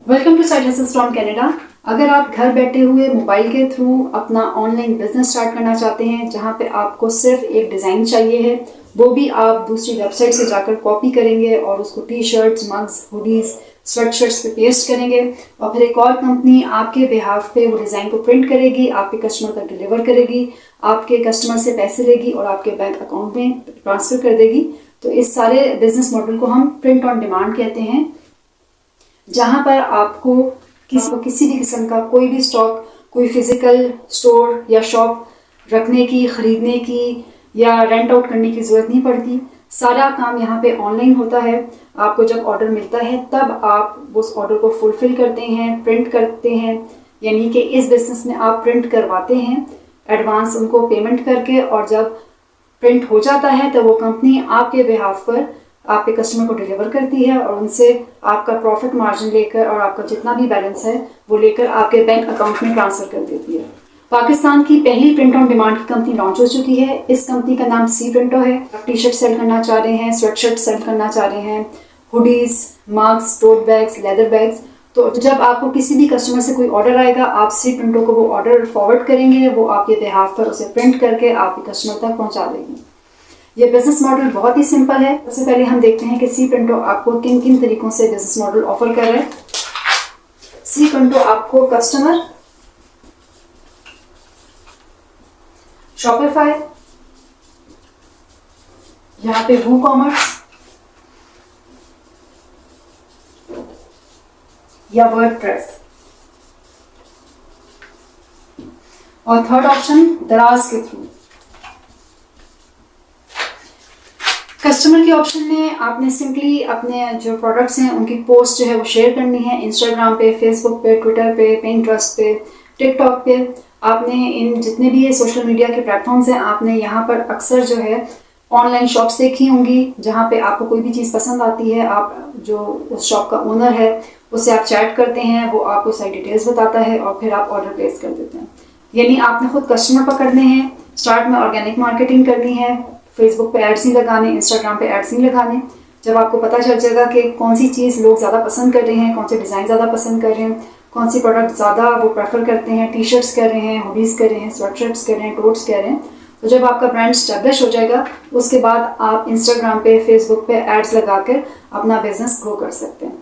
Welcome to side hustles from Canada. अगर आप घर बैठे हुए मोबाइल के थ्रू अपना ऑनलाइन बिजनेस स्टार्ट करना चाहते हैं, जहां पे आपको सिर्फ एक डिज़ाइन चाहिए है, वो भी आप दूसरी वेबसाइट से जाकर कॉपी करेंगे और उसको T shirts, mugs, hoodies, sweat shirts पे पेस्ट करेंगे और फिर एक और कंपनी आपके बिहाफ पे वो डिज़ाइन को प्रिंट करेगी, आपके कस्टमर तक डिलीवर करेगी, आपके कस्टमर से पैसे लेगी और आपके बैंक अकाउंट में ट्रांसफ़र कर देगी। तो इस सारे बिजनेस मॉडल को हम प्रिंट ऑन डिमांड कहते हैं, जहां पर आपको किसी भी किस्म का कोई भी स्टॉक, कोई फिजिकल स्टोर या शॉप रखने की, खरीदने की या रेंट आउट करने की ज़रूरत नहीं पड़ती। सारा काम यहाँ पे ऑनलाइन होता है। आपको जब ऑर्डर मिलता है तब आप उस ऑर्डर को फुलफिल करते हैं, प्रिंट करते हैं, यानी कि इस बिजनेस में आप प्रिंट करवाते हैं एडवांस उनको पेमेंट करके, और जब प्रिंट हो जाता है तो वो कंपनी आपके बिहाफ पर आपके कस्टमर को डिलीवर करती है और उनसे आपका प्रॉफिट मार्जिन लेकर और आपका जितना भी बैलेंस है वो लेकर आपके बैंक अकाउंट में ट्रांसफ़र कर देती है। पाकिस्तान की पहली प्रिंट ऑन डिमांड की कंपनी लॉन्च हो चुकी है। इस कंपनी का नाम सी प्रिंटो है। आप टी शर्ट सेल करना चाह रहे हैं, स्वेट शर्ट सेल करना चाह रहे हैं, हुडीज़, मग्स, टोट बैग्स, लेदर बैग्स, तो जब आपको किसी भी कस्टमर से कोई ऑर्डर आएगा, आप सी प्रिंटो को वो ऑर्डर फॉरवर्ड करेंगे, वो आपके बिहाफ पर उसे प्रिंट करके आपके कस्टमर तक पहुँचा देगी। ये बिजनेस मॉडल बहुत ही सिंपल है। सबसे पहले हम देखते हैं कि सी प्रिंटो आपको किन किन तरीकों से बिजनेस मॉडल ऑफर कर रहा है। सी प्रिंटो आपको कस्टमर, शॉपिफाई, यहाँ पे वूकॉमर्स या वर्डप्रेस, और थर्ड ऑप्शन दराज के थ्रू। कस्टमर के ऑप्शन में आपने सिंपली अपने जो प्रोडक्ट्स हैं उनकी पोस्ट जो है वो शेयर करनी है इंस्टाग्राम पे, फेसबुक पे, ट्विटर पे, पिंटरेस्ट पे, टिकटॉक पे। आपने इन जितने भी ये सोशल मीडिया के प्लेटफॉर्म्स हैं, आपने यहाँ पर अक्सर जो है ऑनलाइन शॉप्स देखी होंगी, जहाँ पे आपको कोई भी चीज़ पसंद आती है, आप जो उस शॉप का ओनर है उससे आप चैट करते हैं, वो आपको सारी डिटेल्स बताता है और फिर आप ऑर्डर प्लेस कर देते हैं। यानी आपने खुद कस्टमर पकड़ने हैं, स्टार्ट में ऑर्गेनिक मार्केटिंग करनी है, फेसबुक पे एड्स नहीं लगाने, इंस्टाग्राम पे एड्स नहीं लगाने। जब आपको पता चल जाएगा कि कौन सी चीज़ लोग ज़्यादा पसंद कर रहे हैं, कौन से डिज़ाइन ज़्यादा पसंद कर रहे हैं, कौन सी प्रोडक्ट ज़्यादा वो प्रेफर करते हैं, टी शर्ट्स कर रहे हैं, हुडीज़ कर रहे हैं, स्वेट शर्ट्स कर रहे हैं, टोट्स कर रहे हैं, तो जब आपका ब्रांड स्टैब्लिश हो जाएगा उसके बाद आप इंस्टाग्राम पे, फेसबुक पे एड्स लगा कर अपना बिजनेस ग्रो कर सकते हैं।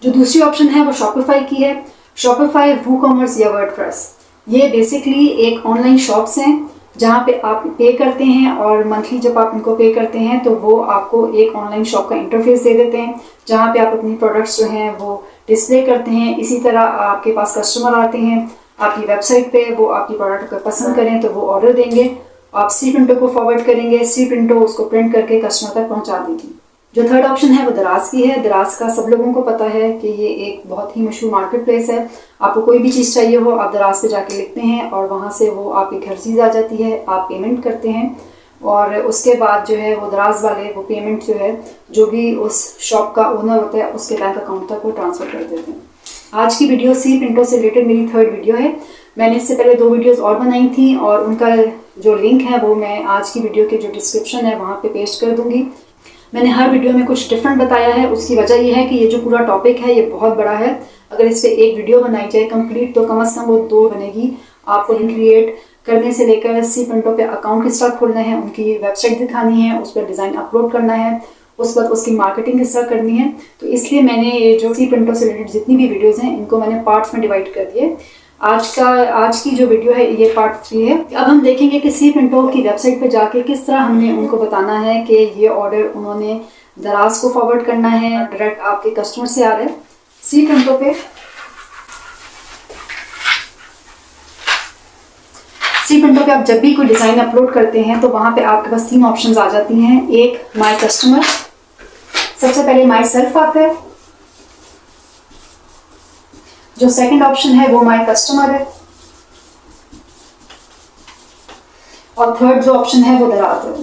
जो दूसरी ऑप्शन है वो शॉपिफाई की है। शॉपिफाई, वूकॉमर्स या वर्डप्रेस, ये बेसिकली एक ऑनलाइन शॉप्स हैं जहाँ पे आप पे करते हैं और मंथली जब आप उनको पे करते हैं तो वो आपको एक ऑनलाइन शॉप का इंटरफेस दे देते हैं, जहाँ पे आप अपनी प्रोडक्ट्स जो हैं वो डिस्प्ले करते हैं। इसी तरह आपके पास कस्टमर आते हैं आपकी वेबसाइट पे, वो आपकी प्रोडक्ट को पसंद करें तो वो ऑर्डर देंगे, आप सी प्रिंटो को फॉरवर्ड करेंगे, सी प्रिंटो उसको प्रिंट करके कस्टमर तक पहुँचा देगी। जो थर्ड ऑप्शन है वो दराज की है। दराज का सब लोगों को पता है कि ये एक बहुत ही मशहूर मार्केट प्लेस है। आपको कोई भी चीज़ चाहिए हो, आप दराज पे जाके लिखते हैं और वहाँ से वो आपके घर चीज़ आ जाती है, आप पेमेंट करते हैं और उसके बाद जो है वो दराज वाले वो पेमेंट जो है जो भी उस शॉप का ओनर होता है उसके बैंक अकाउंट तक वो ट्रांसफ़र कर देते हैं। आज की वीडियो सी प्रिंटो से रिलेटेड मेरी थर्ड वीडियो है। मैंने इससे पहले 2 वीडियोज़ और बनाई थी और उनका जो लिंक है वो मैं आज की वीडियो के जो डिस्क्रिप्शन है वहाँ पर पेस्ट कर दूँगी। मैंने हर वीडियो में कुछ डिफरेंट बताया है। उसकी वजह यह है कि ये जो पूरा टॉपिक है ये बहुत बड़ा है। अगर इस पर एक वीडियो बनाई जाए कंप्लीट तो कम से कम वो 2 बनेगी। आपको लिंक क्रिएट करने से लेकर सी प्रिंटो पे अकाउंट किस तरह खोलना है, उनकी वेबसाइट दिखानी है, उस पर डिज़ाइन अपलोड करना है, उस वक्त उसकी मार्केटिंग किस तरह करनी है। तो इसलिए मैंने ये जो सी प्रिंटो से रिलेटेड जितनी भी वीडियोज़ हैं इनको मैंने पार्ट्स में डिवाइड कर दिए। आज की जो वीडियो है ये पार्ट 3 है। अब हम देखेंगे कि सी प्रिंटो की वेबसाइट पे जाके किस तरह हमने उनको बताना है कि ये ऑर्डर उन्होंने दराज को फॉरवर्ड करना है, डायरेक्ट आपके कस्टमर से आ रहा है। सी प्रिंटो पे आप जब भी कोई डिज़ाइन अपलोड करते हैं तो वहाँ पे आपके पास 3 ऑप्शंस आ जाती हैं। एक माय कस्टमर, सबसे पहले माय सेल्फ आता है। जो सेकंड ऑप्शन है वो माय कस्टमर है और थर्ड जो ऑप्शन है वो दराज है।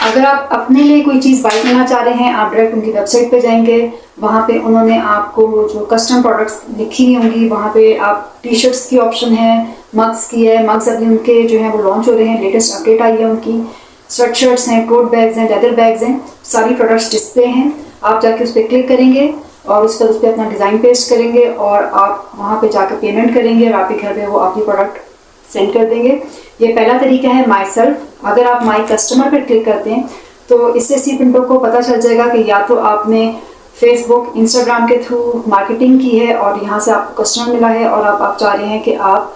अगर आप अपने लिए कोई चीज़ बाय करना चाह रहे हैं, आप डायरेक्ट उनकी वेबसाइट पे जाएंगे, वहाँ पे उन्होंने आपको जो कस्टम प्रोडक्ट्स लिखी हुई होंगी, वहाँ पे आप टी शर्ट्स की ऑप्शन है, मग्स की है, मग्स अभी उनके जो है वो लॉन्च हो रहे हैं, लेटेस्ट अपडेट आई है उनकी, स्वेट शर्ट्स हैं, टोट बैग्स हैं, लेदर बैग्स हैं, सारी प्रोडक्ट्स डिस्प्ले हैं। आप जाके उस पर क्लिक करेंगे, और उसके बाद उस पर अपना डिज़ाइन पेस्ट करेंगे और आप वहाँ पे जाकर पेमेंट करेंगे और आपके घर पे वो आपकी प्रोडक्ट सेंड कर देंगे। ये पहला तरीका है माई सेल्फ। अगर आप माई कस्टमर पर क्लिक करते हैं तो इससे सी प्रिंटो को पता चल जाएगा कि या तो आपने फेसबुक इंस्टाग्राम के थ्रू मार्केटिंग की है और यहाँ से आपको कस्टमर मिला है और आप चाह रहे हैं कि आप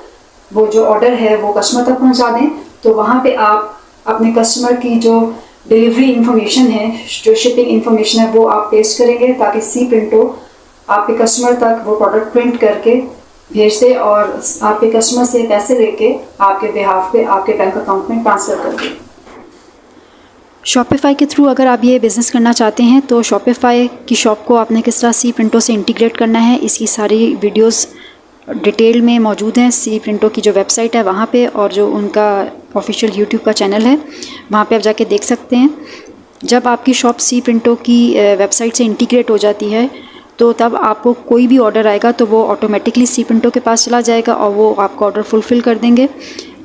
वो जो ऑर्डर है वो कस्टमर तक पहुँचा दें, तो वहाँ पे आप अपने कस्टमर की जो डिलीवरी इंफॉर्मेशन है, जो शिपिंग इंफॉर्मेशन है, वो आप पेस्ट करेंगे ताकि सी प्रिंटो आपके कस्टमर तक वो प्रोडक्ट प्रिंट करके भेज दे और आपके कस्टमर से पैसे लेके आपके बिहाफ पे आपके बैंक अकाउंट में ट्रांसफ़र कर दे। शॉपिफाई के थ्रू अगर आप ये बिज़नेस करना चाहते हैं तो शॉपिफाई की शॉप को आपने किस तरह सी प्रिंटो से इंटीग्रेट करना है, इसकी सारी वीडियोस डिटेल में मौजूद हैं सी प्रिंटो की जो वेबसाइट है वहाँ पे, और जो उनका ऑफिशियल यूट्यूब का चैनल है वहाँ पे आप जाके देख सकते हैं। जब आपकी शॉप सी प्रिंटो की वेबसाइट से इंटीग्रेट हो जाती है तो तब आपको कोई भी ऑर्डर आएगा तो वो ऑटोमेटिकली सी प्रिंटो के पास चला जाएगा और वो आपका ऑर्डर फुलफ़िल कर देंगे।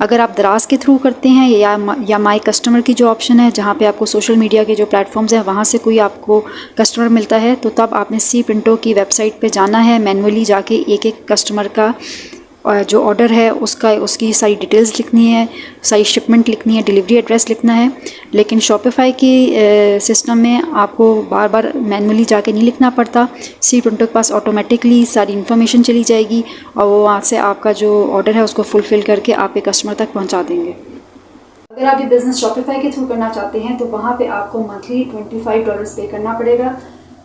अगर आप दराज के थ्रू करते हैं या माई कस्टमर की जो ऑप्शन है जहाँ पे आपको सोशल मीडिया के जो प्लेटफॉर्म्स हैं वहाँ से कोई आपको कस्टमर मिलता है तो तब आपने सी प्रिंटो की वेबसाइट पे जाना है, मैनुअली जाके एक एक कस्टमर का जो ऑर्डर है उसकी सारी डिटेल्स लिखनी है, सारी शिपमेंट लिखनी है, डिलीवरी एड्रेस लिखना है। लेकिन शॉपिफाई की सिस्टम में आपको बार बार मैनुअली जाके नहीं लिखना पड़ता, सी प्रिंटो के पास ऑटोमेटिकली सारी इन्फॉर्मेशन चली जाएगी और वो वहाँ से आपका जो ऑर्डर है उसको फुलफ़िल करके आपके कस्टमर तक पहुँचा देंगे। अगर आप ये बिज़नेस शॉपिफाई के थ्रू करना चाहते हैं तो वहाँ पे आपको मंथली $25 पे करना पड़ेगा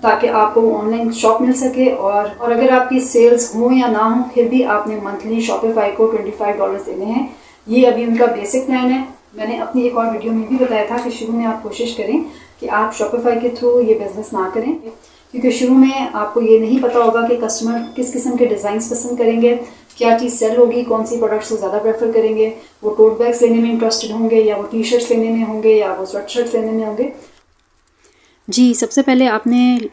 ताकि आपको ऑनलाइन शॉप मिल सके, और अगर आपकी सेल्स हो या ना हो फिर भी आपने मंथली शॉपिफाई को $25 देने हैं। ये अभी उनका बेसिक प्लान है। मैंने अपनी एक और वीडियो में भी बताया था कि शुरू में आप कोशिश करें कि आप शॉपिफाई के थ्रू ये बिज़नेस ना करें, क्योंकि शुरू में आपको ये नहीं पता होगा कि कस्टमर किस किस्म के डिज़ाइंस पसंद करेंगे, क्या चीज़ सेल होगी, कौन सी प्रोडक्ट्स को ज़्यादा प्रेफर करेंगे, वो टोट बैग्स लेने में इंटरेस्टेड होंगे या वो टी शर्ट्स लेने में होंगे या वो स्वेट शर्ट्स लेने में होंगे। जी, सबसे पहले आपने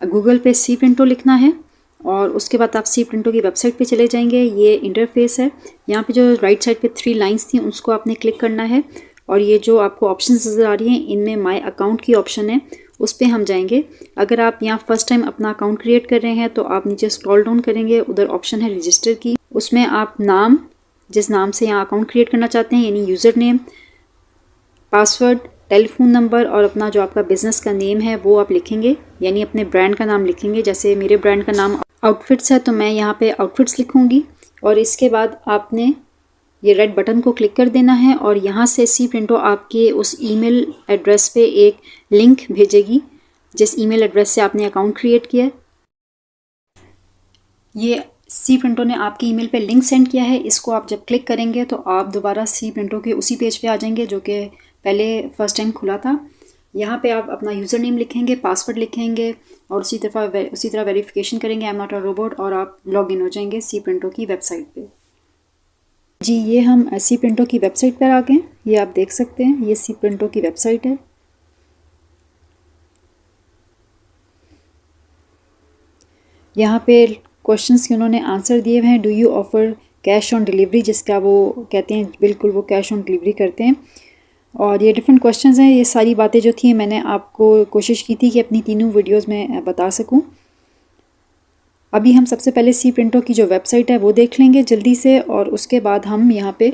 गूगल पे सी प्रिंटो लिखना है और उसके बाद आप सी प्रिंटो की वेबसाइट पे चले जाएंगे। ये इंटरफेस है, यहाँ पे जो राइट साइड पे 3 लाइंस थी उसको आपने क्लिक करना है और ये जो आपको ऑप्शंस नज़र आ रही हैं इनमें माय अकाउंट की ऑप्शन है, उस पर हम जाएंगे। अगर आप यहाँ फर्स्ट टाइम अपना अकाउंट क्रिएट कर रहे हैं तो आप नीचे स्क्रॉल डाउन करेंगे, उधर ऑप्शन है रजिस्टर की, उसमें आप नाम, जिस नाम से यहाँ अकाउंट क्रिएट करना चाहते हैं यानी user name, password, telephone number और अपना जो आपका बिज़नेस का नेम है वो आप लिखेंगे, यानी अपने ब्रांड का नाम लिखेंगे। जैसे मेरे ब्रांड का नाम आउटफिट्स है तो मैं यहाँ पे आउटफिट्स लिखूँगी और इसके बाद आपने ये रेड बटन को क्लिक कर देना है और यहाँ से सी प्रिंटो आपके उस ईमेल एड्रेस पे एक लिंक भेजेगी जिस ईमेल एड्रेस से आपने अकाउंट क्रिएट किया है। ये सी प्रिंटो ने आपकी ईमेल पे लिंक सेंड किया है, इसको आप जब क्लिक करेंगे तो आप दोबारा सी प्रिंटो के उसी पेज पे आ जाएंगे जो कि पहले फर्स्ट टाइम खुला था। यहाँ पे आप अपना यूज़र नेम लिखेंगे, पासवर्ड लिखेंगे और उसी तरह वेरिफिकेशन करेंगे I am not a robot और आप लॉग इन हो जाएंगे सी प्रिंटो की वेबसाइट पे। जी, ये हम सी प्रिंटो की वेबसाइट पर आ गए, ये आप देख सकते हैं, ये सी प्रिंटो की वेबसाइट है। यहाँ पे क्वेश्चंस के उन्होंने आंसर दिए हुए हैं। Do you offer cash on delivery, जिसका वो कहते हैं बिल्कुल वो कैश ऑन डिलीवरी करते हैं। और ये डिफरेंट क्वेश्चंस हैं। ये सारी बातें जो थी मैंने आपको कोशिश की थी कि अपनी तीनों वीडियोस में बता सकूं। अभी हम सबसे पहले सी प्रिंटो की जो वेबसाइट है वो देख लेंगे जल्दी से और उसके बाद हम यहाँ पे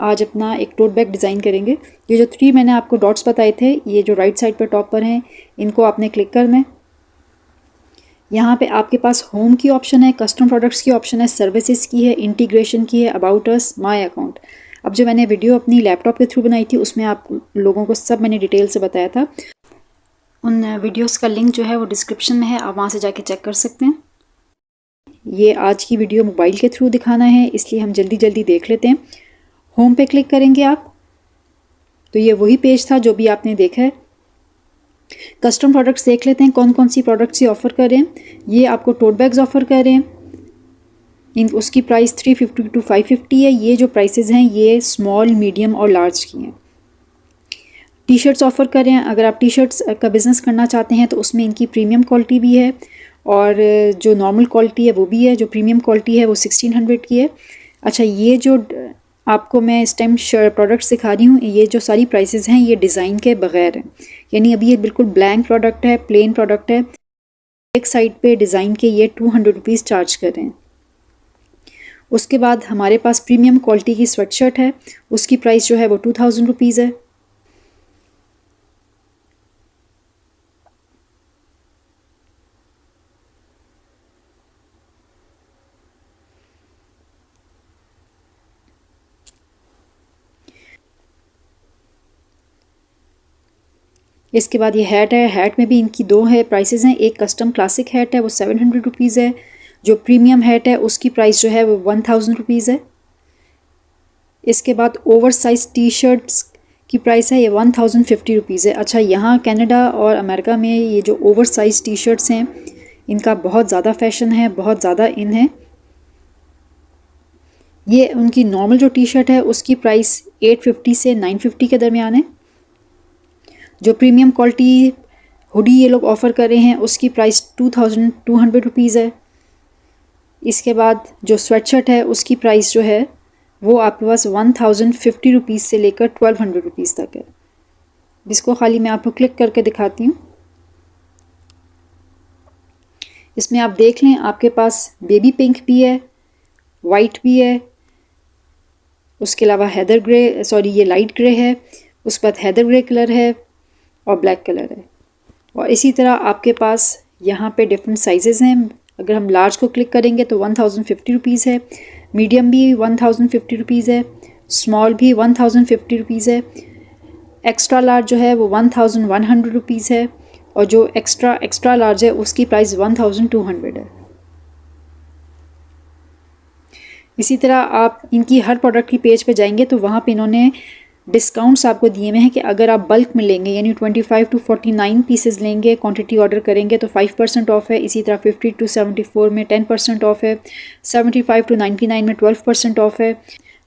आज अपना एक टोट बैग डिज़ाइन करेंगे। ये जो 3 मैंने आपको डॉट्स बताए थे, ये जो राइट साइड पर टॉप पर हैं, इनको आपने क्लिक करना है। यहाँ पे आपके पास होम की ऑप्शन है, कस्टम प्रोडक्ट्स की ऑप्शन है, सर्विसेज की है, इंटीग्रेशन की है, अबाउट अस, माय अकाउंट। अब जो मैंने वीडियो अपनी लैपटॉप के थ्रू बनाई थी उसमें आप लोगों को सब मैंने डिटेल से बताया था। उन वीडियोस का लिंक जो है वो डिस्क्रिप्शन में है, आप वहाँ से जाके चेक कर सकते हैं। ये आज की वीडियो मोबाइल के थ्रू दिखाना है इसलिए हम जल्दी जल्दी देख लेते हैं। होम पे क्लिक करेंगे आप तो ये वही पेज था जो भी आपने देखा है। कस्टम प्रोडक्ट्स देख लेते हैं कौन कौन सी प्रोडक्ट्स ये ऑफ़र कर रहे हैं। ये आपको टोट बैग्स ऑफ़र कर रहे हैं, उसकी प्राइस 350 to 550 है। ये जो प्राइसेस हैं ये स्मॉल, मीडियम और लार्ज की हैं। टी शर्ट्स ऑफ़र कर रहे हैं, अगर आप टी शर्ट्स का बिज़नेस करना चाहते हैं तो उसमें इनकी प्रीमियम क्वालिटी भी है और जो नॉर्मल क्वालिटी है वो भी है। जो प्रीमियम क्वालिटी है वो 1600 की है। अच्छा, ये जो आपको मैं इस टाइम प्रोडक्ट्स दिखा रही हूँ, ये जो सारी प्राइसेस हैं ये डिज़ाइन के बगैर हैं, यानी अभी ये बिल्कुल ब्लैंक प्रोडक्ट है, प्लेन प्रोडक्ट है। एक साइड पे डिज़ाइन के ये 200 रुपीज़ चार्ज कर रहे हैं। उसके बाद हमारे पास प्रीमियम क्वालिटी की स्वेटशर्ट है, उसकी प्राइस जो है वो 2000 रुपीज़ है। इसके बाद ये हैट है, हैट में भी इनकी दो है प्राइसेस हैं। एक कस्टम क्लासिक हैट है वो 700 रुपीज़ है, जो प्रीमियम हैट है उसकी प्राइस जो है वो 1000 रुपीज़ है। इसके बाद ओवर साइज टी शर्ट्स की प्राइस है ये 1050 रुपीज़ है। अच्छा, यहाँ कनाडा और अमेरिका में ये जो ओवर साइज टी शर्ट्स हैं इनका बहुत ज़्यादा फैशन है, बहुत ज़्यादा इन है। ये उनकी नॉर्मल जो टी शर्ट है उसकी प्राइस 850 से 950 के दरमियान है। जो प्रीमियम क्वालिटी हुडी ये लोग ऑफ़र कर रहे हैं उसकी प्राइस 2200 रुपीज़ है। इसके बाद जो स्वेटशर्ट है उसकी प्राइस जो है वो आपके पास 1050 रुपीज़ से लेकर 1200 रुपीज़ तक है। इसको खाली मैं आपको क्लिक करके दिखाती हूँ। इसमें आप देख लें, आपके पास बेबी पिंक भी है, वाइट भी है, उसके अलावा हैदर ग्रे, सॉरी ये लाइट ग्रे है, उसके बाद हैदर ग्रे कलर है और ब्लैक कलर है। और इसी तरह आपके पास यहाँ पे डिफरेंट साइजेज़ हैं। अगर हम लार्ज को क्लिक करेंगे तो 1050 रुपीज़ है, मीडियम भी 1050 रुपीज़ है, स्मॉल भी 1050 रुपीज़ है, एक्स्ट्रा लार्ज जो है वो 1100 रुपीज़ है, और जो एक्स्ट्रा लार्ज है उसकी प्राइस 1200 है। इसी तरह आप इनकी हर प्रोडक्ट की पेज पे जाएंगे तो वहाँ पे इन्होंने डिस्काउंट्स आपको दिए हुए हैं कि अगर आप बल्क में लेंगे यानी 25 to 49 पीसेस लेंगे, क्वांटिटी ऑर्डर करेंगे तो 5% ऑफ है। इसी तरह 50 to 74 में 10% ऑफ है, 75 to 99 में 12% ऑफ है,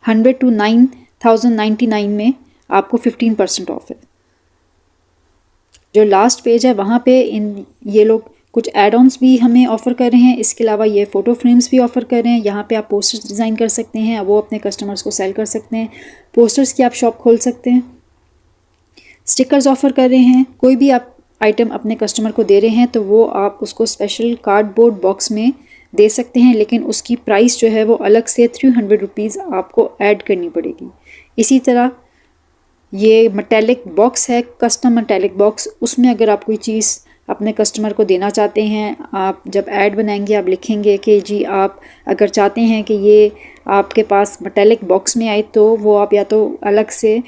100 to 9099 में आपको 15% ऑफ है। जो लास्ट पेज है वहाँ पे ये लोग कुछ एड ऑन्स भी हमें ऑफ़र कर रहे हैं। इसके अलावा ये फ़ोटो फ्रेम्स भी ऑफ़र कर रहे हैं। यहाँ पे आप पोस्टर्स डिज़ाइन कर सकते हैं, वो अपने कस्टमर्स को सेल कर सकते हैं। पोस्टर्स की आप शॉप खोल सकते हैं। स्टिकर्स ऑफ़र कर रहे हैं। कोई भी आप आइटम अपने कस्टमर को दे रहे हैं तो वो आप उसको स्पेशल कार्डबोर्ड बॉक्स में दे सकते हैं, लेकिन उसकी प्राइस जो है वो अलग से 300 रुपीज़ आपको ऐड करनी पड़ेगी। इसी तरह ये मेटेलिक बॉक्स है, कस्टम मेटेलिक बॉक्स, उसमें अगर आप कोई चीज़ अपने कस्टमर को देना चाहते हैं, आप जब ऐड बनाएंगे आप लिखेंगे कि जी आप अगर चाहते हैं कि ये आपके पास मेटेलिक बॉक्स में आए तो वो आप या तो अलग से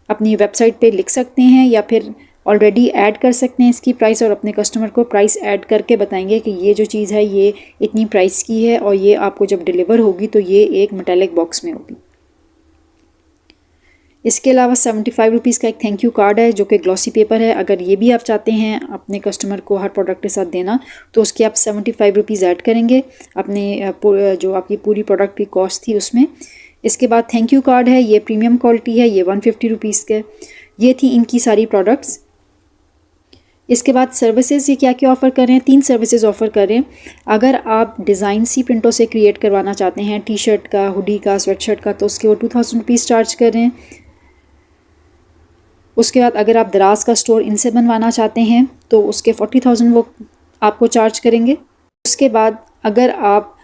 अपनी वेबसाइट पे लिख सकते हैं या फिर ऑलरेडी ऐड कर सकते हैं इसकी प्राइस, और अपने कस्टमर को प्राइस ऐड करके बताएंगे कि ये जो चीज़ है ये इतनी प्राइस की है और ये आपको जब डिलीवर होगी तो ये एक मेटेलिक बॉक्स में होगी। इसके अलावा 75 रुपीज़ का एक थैंक यू कार्ड है जो कि ग्लॉसी पेपर है। अगर ये भी आप चाहते हैं अपने कस्टमर को हर प्रोडक्ट के साथ देना तो उसके आप 75 रुपीज़ ऐड करेंगे अपने जो आपकी पूरी प्रोडक्ट की कॉस्ट थी उसमें। इसके बाद थैंक यू कार्ड है, ये प्रीमियम क्वालिटी है, ये 150 रुपीज़ के। ये थी इनकी सारी प्रोडक्ट्स। इसके बाद सर्विसेज ये क्या क्या ऑफ़र कर रहे हैं, 3 सर्विसेज ऑफ़र कर रहे हैं। अगर आप डिज़ाइन सी प्रिंटों से क्रिएट करवाना चाहते हैं, टी शर्ट का, हुडी का, स्वेटशर्ट का, तो उसके वो 2000 रुपीज़ चार्ज कर रहे हैं। उसके बाद अगर आप दराज का स्टोर इनसे बनवाना चाहते हैं तो उसके 40,000 वो आपको चार्ज करेंगे। उसके बाद अगर आप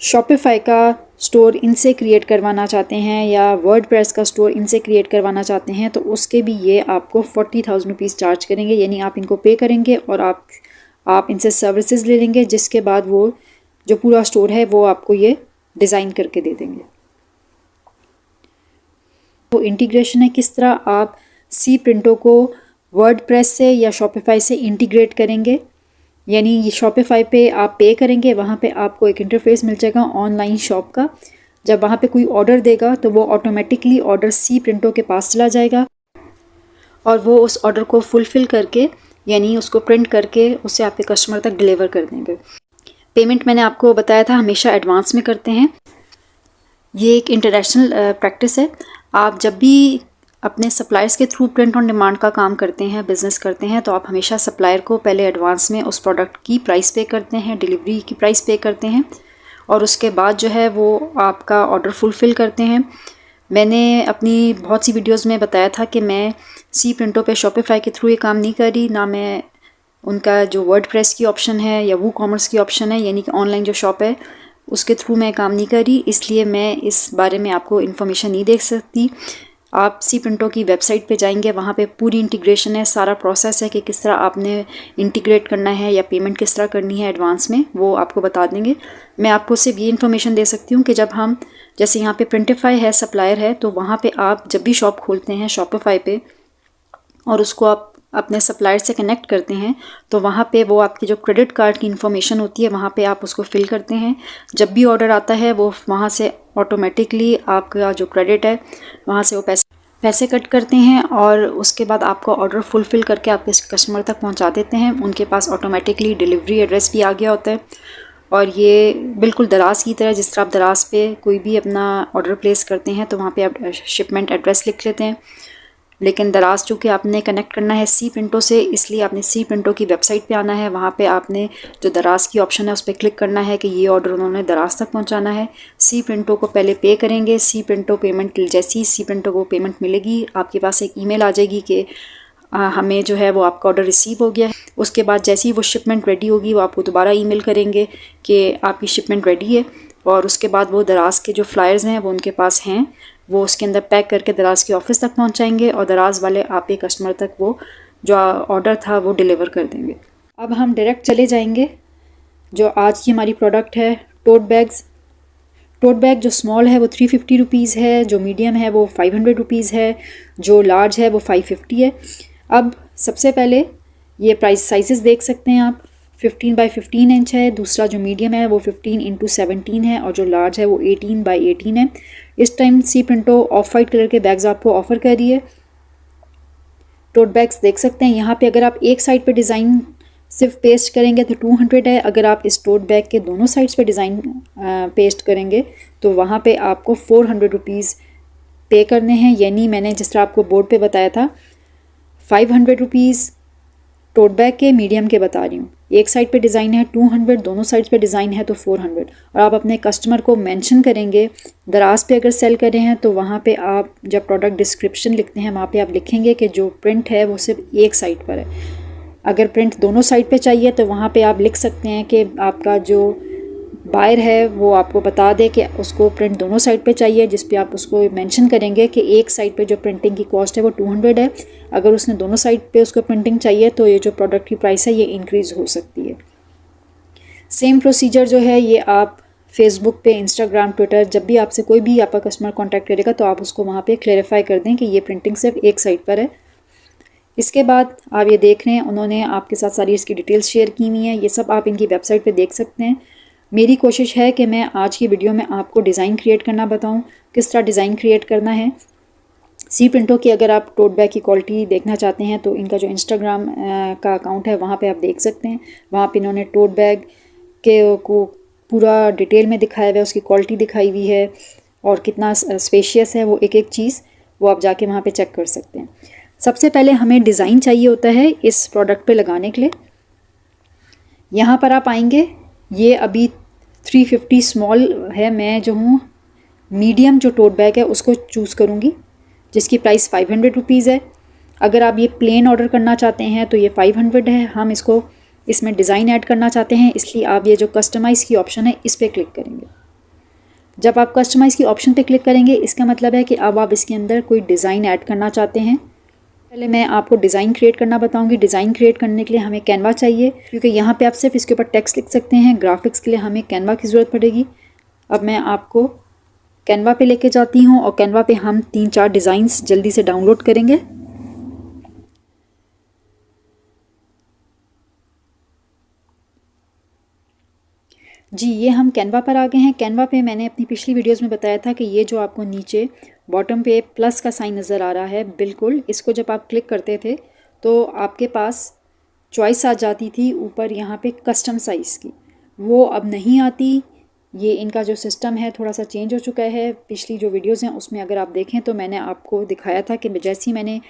शॉपिफाई का स्टोर इनसे क्रिएट करवाना चाहते हैं या वर्डप्रेस का स्टोर इनसे क्रिएट करवाना चाहते हैं तो उसके भी ये आपको 40,000 रुपीज़ चार्ज करेंगे। यानी आप इनको पे करेंगे और आप इनसे सर्विसेज ले लेंगे, जिसके बाद वो जो पूरा स्टोर है वो आपको ये डिज़ाइन करके दे देंगे। वो इंटीग्रेशन है, किस तरह आप सी प्रिंटों को वर्डप्रेस से या शॉपिफाई से इंटीग्रेट करेंगे। यानी ये शॉपिफाई पे आप पे करेंगे, वहाँ पे आपको एक इंटरफेस मिल जाएगा ऑनलाइन शॉप का। जब वहाँ पे कोई ऑर्डर देगा तो वो ऑटोमेटिकली ऑर्डर सी प्रिंटों के पास चला जाएगा और वो उस ऑर्डर को फुलफ़िल करके यानी उसको प्रिंट करके उसे आपके कस्टमर तक डिलीवर कर देंगे। पेमेंट मैंने आपको बताया था हमेशा एडवांस में करते हैं। ये एक इंटरनेशनल प्रैक्टिस है। आप जब भी अपने सप्लायर्स के थ्रू प्रिंट ऑन डिमांड का काम करते हैं, बिज़नेस करते हैं, तो आप हमेशा सप्लायर को पहले एडवांस में उस प्रोडक्ट की प्राइस पे करते हैं, डिलीवरी की प्राइस पे करते हैं और उसके बाद जो है वो आपका ऑर्डर फुलफ़िल करते हैं। मैंने अपनी बहुत सी वीडियोस में बताया था कि मैं सी प्रिंटों पे शॉपिफाई के थ्रू ये काम नहीं करी, ना मैं उनका जो वर्डप्रेस की ऑप्शन है या वो कॉमर्स की ऑप्शन है, यानी कि ऑनलाइन जो शॉप है उसके थ्रू मैं काम नहीं कर रही, इसलिए मैं इस बारे में आपको इन्फॉर्मेशन नहीं दे सकती। आप सी प्रिंटो की वेबसाइट पे जाएंगे, वहाँ पे पूरी इंटीग्रेशन है, सारा प्रोसेस है कि किस तरह आपने इंटीग्रेट करना है या पेमेंट किस तरह करनी है एडवांस में, वो आपको बता देंगे। मैं आपको सिर्फ ये इन्फॉर्मेशन दे सकती हूँ कि जब हम, जैसे यहाँ पे प्रिंटिफाई है सप्लायर है, तो वहाँ पे आप जब भी शॉप खोलते हैं शॉपिफाई पे और उसको आप अपने सप्लायर से कनेक्ट करते हैं, तो वहाँ पे वो आपकी जो क्रेडिट कार्ड की इन्फॉर्मेशन होती है वहाँ पे आप उसको फिल करते हैं। जब भी ऑर्डर आता है वो वहाँ से ऑटोमेटिकली आपका जो क्रेडिट है वहाँ से वो पैसे कट करते हैं और उसके बाद आपका ऑर्डर फुलफ़िल करके आपके कस्टमर तक पहुँचा देते हैं। उनके पास ऑटोमेटिकली डिलीवरी एड्रेस भी आ गया होता है और ये बिल्कुल दराज की तरह, जिस तरह आप दराज पे कोई भी अपना ऑर्डर प्लेस करते हैं तो वहाँ पे आप शिपमेंट एड्रेस लिख लेते हैं। लेकिन दराज चूँकि आपने कनेक्ट करना है सी प्रिंटो से, इसलिए आपने सी प्रिंटो की वेबसाइट पे आना है। वहाँ पे आपने जो दराज की ऑप्शन है उस पर क्लिक करना है कि ये ऑर्डर उन्होंने दराज तक पहुँचाना है। सी प्रिंटो को पहले पे करेंगे। सी प्रिंटो पेमेंट, जैसी ही सी प्रिंटो को पेमेंट मिलेगी आपके पास एक ईमेल आ जाएगी कि हमें जो है वो आपका ऑर्डर रिसीव हो गया है। उसके बाद जैसे ही वो शिपमेंट रेडी होगी वो आपको दोबारा ईमेल करेंगे कि आपकी शिपमेंट रेडी है, और उसके बाद वो दराज के जो फ्लायर्स हैं वो उनके पास हैं, वो उसके अंदर पैक करके दराज के ऑफिस तक पहुंचाएंगे और दराज वाले आपके कस्टमर तक वो जो ऑर्डर था वो डिलीवर कर देंगे। अब हम डायरेक्ट चले जाएंगे जो आज की हमारी प्रोडक्ट है, टोट बैग्स। टोट बैग जो स्मॉल है वो 350 रुपीज़ है, जो मीडियम है वो 500 रुपीज़ है, जो लार्ज है वो 550 है। अब सबसे पहले ये प्राइस साइजेस देख सकते हैं आप, 15 बाई 15 इंच है, दूसरा जो मीडियम है वो 15 इंटू 17 है और जो लार्ज है वो 18 बाई 18 है। इस टाइम सी प्रिंटो ऑफ वाइट कलर के बैग्स आपको ऑफ़र कर रही है। टोट बैग्स देख सकते हैं यहाँ पे, अगर आप एक साइड पे डिज़ाइन सिर्फ पेस्ट करेंगे तो 200 है। अगर आप इस टोट बैग के दोनों साइड्स पे डिज़ाइन पेस्ट करेंगे तो वहाँ पे आपको 400 रुपीज़ पे करने हैं। यानी मैंने जिस तरह आपको बोर्ड पे बताया था 500 रुपीज़ टोट बैग के मीडियम के बता रही हूँ। एक साइड पे डिज़ाइन है 200, दोनों साइड्स पे डिज़ाइन है तो 400। और आप अपने कस्टमर को मेंशन करेंगे, दराज पे अगर सेल कर रहे हैं तो वहाँ पे आप जब प्रोडक्ट डिस्क्रिप्शन लिखते हैं वहाँ पे आप लिखेंगे कि जो प्रिंट है वो सिर्फ एक साइड पर है। अगर प्रिंट दोनों साइड पे चाहिए तो वहाँ पे आप लिख सकते हैं कि आपका जो बायर है वो आपको बता दे कि उसको प्रिंट दोनों साइड पे चाहिए, जिस पे आप उसको मेंशन करेंगे कि एक साइड पे जो प्रिंटिंग की कॉस्ट है वो 200 है। अगर उसने दोनों साइड पे उसको प्रिंटिंग चाहिए तो ये जो प्रोडक्ट की प्राइस है ये इंक्रीज़ हो सकती है। सेम प्रोसीजर जो है ये आप फेसबुक पे, इंस्टाग्राम, ट्विटर, जब भी आपसे कोई भी आपका कस्टमर कॉन्टैक्ट करेगा तो आप उसको वहाँ पर क्लेरिफाई कर दें कि ये प्रिंटिंग सिर्फ एक साइड पर है। इसके बाद आप ये देख रहे हैं उन्होंने आपके साथ सारी इसकी डिटेल्स शेयर की हुई हैं, ये सब आप इनकी वेबसाइट पे देख सकते हैं। मेरी कोशिश है कि मैं आज की वीडियो में आपको डिज़ाइन क्रिएट करना बताऊं, किस तरह डिज़ाइन क्रिएट करना है। सी प्रिंटो की अगर आप टोट बैग की क्वालिटी देखना चाहते हैं तो इनका जो इंस्टाग्राम का अकाउंट है वहाँ पे आप देख सकते हैं। वहाँ पे इन्होंने टोट बैग के को पूरा डिटेल में दिखाया हुआ है, उसकी क्वालिटी दिखाई हुई है और कितना स्पेशियस है वो एक एक चीज़ वो आप जाके वहाँ पर चेक कर सकते हैं। सबसे पहले हमें डिज़ाइन चाहिए होता है इस प्रोडक्ट पे लगाने के लिए। यहाँ पर आप आएंगे, ये अभी 350 स्मॉल है, मैं जो हूँ मीडियम जो टोट बैग है उसको चूज़ करूँगी जिसकी प्राइस 500 रुपीज़ है। अगर आप ये प्लेन ऑर्डर करना चाहते हैं तो ये 500 है। हम इसको इसमें डिज़ाइन ऐड करना चाहते हैं, इसलिए आप ये जो कस्टमाइज़ की ऑप्शन है इस पर क्लिक करेंगे। जब आप कस्टमाइज़ की ऑप्शन पर क्लिक करेंगे इसका मतलब है कि अब आप इसके अंदर कोई डिज़ाइन ऐड करना चाहते हैं। पहले मैं आपको डिज़ाइन क्रिएट करना बताऊंगी। डिज़ाइन क्रिएट करने के लिए हमें कैनवा चाहिए, क्योंकि यहाँ पे आप सिर्फ इसके ऊपर टेक्स्ट लिख सकते हैं। ग्राफिक्स के लिए हमें कैनवा की ज़रूरत पड़ेगी। अब मैं आपको कैनवा पे लेके जाती हूँ और कैनवा पे हम 3-4 डिज़ाइंस जल्दी से डाउनलोड करेंगे। जी, ये हम कैनवा पर आ गए हैं। कैनवा पे मैंने अपनी पिछली वीडियोस में बताया था कि ये जो आपको नीचे बॉटम पे प्लस का साइन नज़र आ रहा है, बिल्कुल इसको जब आप क्लिक करते थे तो आपके पास चॉइस आ जाती थी ऊपर यहाँ पे कस्टम साइज़ की, वो अब नहीं आती। ये इनका जो सिस्टम है थोड़ा सा चेंज हो चुका है। पिछली जो वीडियोज़ हैं उसमें अगर आप देखें तो मैंने आपको दिखाया था कि जैसे ही मैंने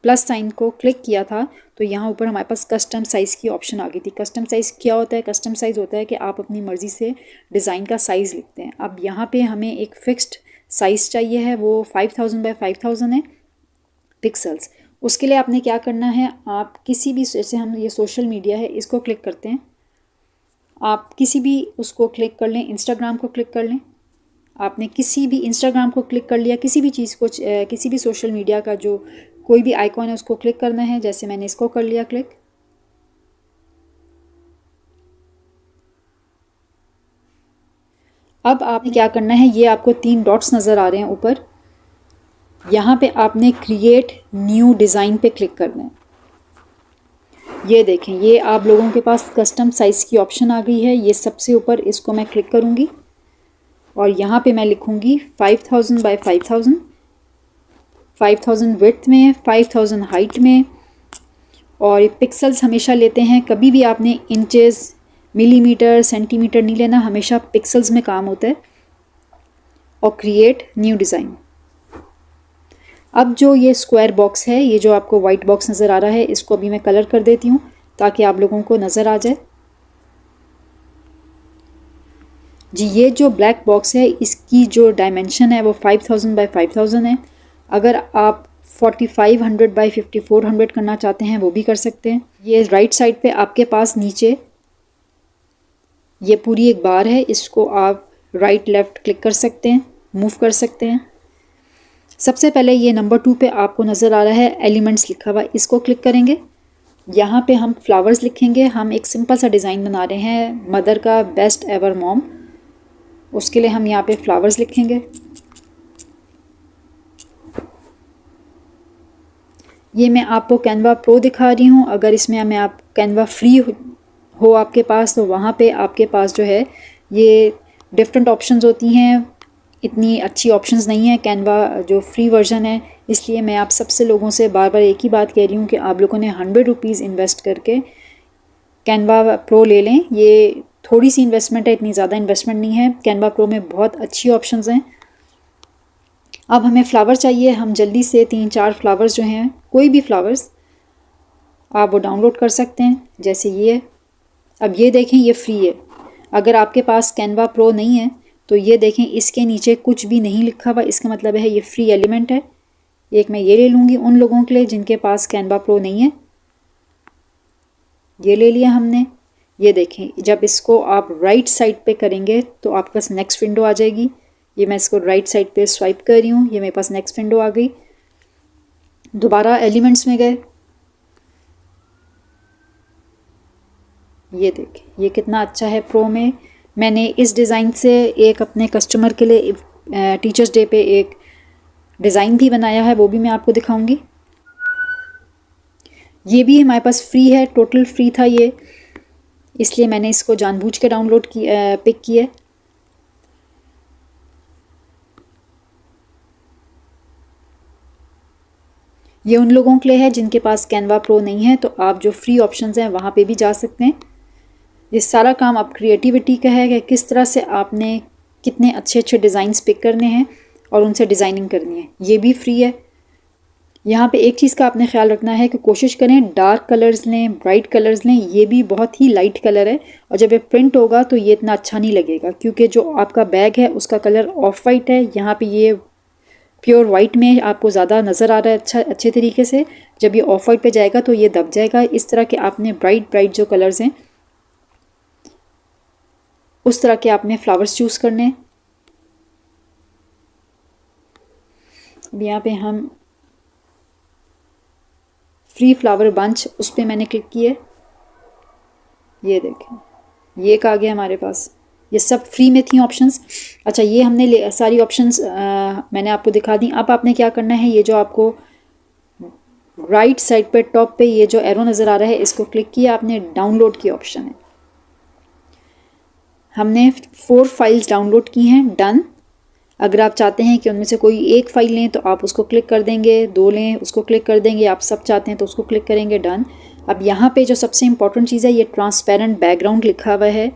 प्लस साइन को क्लिक किया था तो यहाँ ऊपर हमारे पास कस्टम साइज़ की ऑप्शन आ गई थी। कस्टम साइज़ क्या होता है? कस्टम साइज़ होता है कि आप अपनी मर्ज़ी से डिज़ाइन का साइज़ लिखते हैं। अब यहाँ पे हमें एक फ़िक्स्ड साइज़ चाहिए है, वो 5000 बाय 5000 है पिक्सल्स। उसके लिए आपने क्या करना है, आप किसी भी, जैसे हम ये सोशल मीडिया है इसको क्लिक करते हैं, आप किसी भी उसको क्लिक कर लें, इंस्टाग्राम को क्लिक कर लें। आपने किसी भी इंस्टाग्राम को क्लिक कर लिया, किसी भी चीज़ को, किसी भी सोशल मीडिया का जो कोई भी आइकॉन है उसको क्लिक करना है। जैसे मैंने इसको कर लिया क्लिक। अब आपने क्या करना है, ये आपको 3 डॉट्स नज़र आ रहे हैं ऊपर, यहाँ पे आपने क्रिएट न्यू डिज़ाइन पे क्लिक करना है। ये देखें, ये आप लोगों के पास कस्टम साइज़ की ऑप्शन आ गई है। ये सबसे ऊपर, इसको मैं क्लिक करूँगी और यहाँ पे मैं लिखूँगी 5000 बाय 5000, 5000 विड्थ में, 5000 हाइट में। और ये पिक्सल्स हमेशा लेते हैं, कभी भी आपने इंचेस, मिलीमीटर, सेंटीमीटर नहीं लेना, हमेशा पिक्सल्स में काम होता है। और क्रिएट न्यू डिज़ाइन। अब जो ये स्क्वायर बॉक्स है, ये जो आपको वाइट बॉक्स नज़र आ रहा है, इसको अभी मैं कलर कर देती हूँ ताकि आप लोगों को नज़र आ जाए। जी, ये जो ब्लैक बॉक्स है इसकी जो डायमेंशन है वो 5000 बाय 5000 है। अगर आप 4500 बाय 5400 करना चाहते हैं वो भी कर सकते हैं। ये राइट साइड पे आपके पास नीचे ये पूरी एक बार है, इसको आप राइट लेफ़्ट क्लिक कर सकते हैं, मूव कर सकते हैं। सबसे पहले ये नंबर 2 पे आपको नज़र आ रहा है एलिमेंट्स लिखा हुआ, इसको क्लिक करेंगे। यहाँ पे हम फ्लावर्स लिखेंगे। हम एक सिंपल सा डिज़ाइन बना रहे हैं मदर का, बेस्ट एवर मॉम। उसके लिए हम यहाँ पे फ्लावर्स लिखेंगे। ये मैं आपको कैनवा प्रो दिखा रही हूँ। अगर इसमें मैं आप कैनवा फ्री हो आपके पास, तो वहाँ पे आपके पास जो है ये डिफरेंट ऑप्शंस होती हैं। इतनी अच्छी ऑप्शंस नहीं है कैनवा जो फ्री वर्जन है, इसलिए मैं आप सबसे लोगों से बार बार एक ही बात कह रही हूँ कि आप लोगों ने 100 रुपीज़ इन्वेस्ट करके कैनवा प्रो ले लें। ये थोड़ी सी इन्वेस्टमेंट है, इतनी ज़्यादा इन्वेस्टमेंट नहीं है। कैनवा प्रो में बहुत अच्छी ऑप्शंस हैं। अब हमें फ्लावर चाहिए, हम जल्दी से 3-4 फ्लावर्स जो हैं, कोई भी फ्लावर्स आप वो डाउनलोड कर सकते हैं, जैसे ये है। अब ये देखें, ये फ्री है। अगर आपके पास कैनवा प्रो नहीं है तो ये देखें, इसके नीचे कुछ भी नहीं लिखा हुआ, इसका मतलब है ये फ्री एलिमेंट है। एक मैं ये ले लूँगी उन लोगों के लिए जिनके पास कैनवा प्रो नहीं है। ये ले लिया हमने। ये देखें, जब इसको आप राइट साइड पे करेंगे तो आपके पास नेक्स्ट विंडो आ जाएगी। ये मैं इसको राइट साइड पे स्वाइप कर रही हूँ, ये मेरे पास नेक्स्ट विंडो आ गई। दोबारा एलिमेंट्स में गए, ये देखें ये कितना अच्छा है प्रो में। मैंने इस डिज़ाइन से एक अपने कस्टमर के लिए टीचर्स डे पे एक डिज़ाइन भी बनाया है, वो भी मैं आपको दिखाऊंगी। ये भी हमारे पास फ्री है, टोटल फ्री था ये, इसलिए मैंने इसको जानबूझ के डाउनलोड पिक किया है। ये उन लोगों के लिए है जिनके पास कैनवा प्रो नहीं है, तो आप जो फ्री ऑप्शंस हैं वहाँ पे भी जा सकते हैं। ये सारा काम आप क्रिएटिविटी का है कि किस तरह से आपने कितने अच्छे अच्छे डिज़ाइंस पिक करने हैं और उनसे डिज़ाइनिंग करनी है। ये भी फ्री है। यहाँ पे एक चीज़ का आपने ख्याल रखना है कि कोशिश करें डार्क कलर्स लें, ब्राइट कलर्स लें। ये भी बहुत ही लाइट कलर है और जब ये प्रिंट होगा तो ये इतना अच्छा नहीं लगेगा, क्योंकि जो आपका बैग है उसका कलर ऑफ वाइट है। यहाँ पे ये प्योर वाइट में आपको ज़्यादा नज़र आ रहा है अच्छे तरीके से। जब ये ऑफ वाइट पे जाएगा तो ये दब जाएगा। इस तरह के आपने ब्राइट जो कलर्स हैं उस तरह के आपने फ्लावर्स चूज़ करने। अब यहाँ पे हम फ्री फ्लावर बंच, उस पर मैंने क्लिक किया। ये देखें, ये एक आ गया हमारे पास। ये सब फ्री में थी ऑप्शंस। अच्छा, ये हमने सारी ऑप्शंस मैंने आपको दिखा दी। अब आपने क्या करना है, ये जो आपको राइट साइड पे टॉप पे ये जो एरो नज़र आ रहा है, इसको क्लिक किया आपने, डाउनलोड की ऑप्शन है। हमने 4 फाइल्स डाउनलोड की हैं, डन। अगर आप चाहते हैं कि उनमें से कोई एक फ़ाइल लें तो आप उसको क्लिक कर देंगे, 2 लें उसको क्लिक कर देंगे, आप सब चाहते हैं तो उसको क्लिक करेंगे, डन। अब यहाँ पे जो सबसे इम्पॉर्टेंट चीज़ है, ये ट्रांसपेरेंट बैकग्राउंड लिखा हुआ है।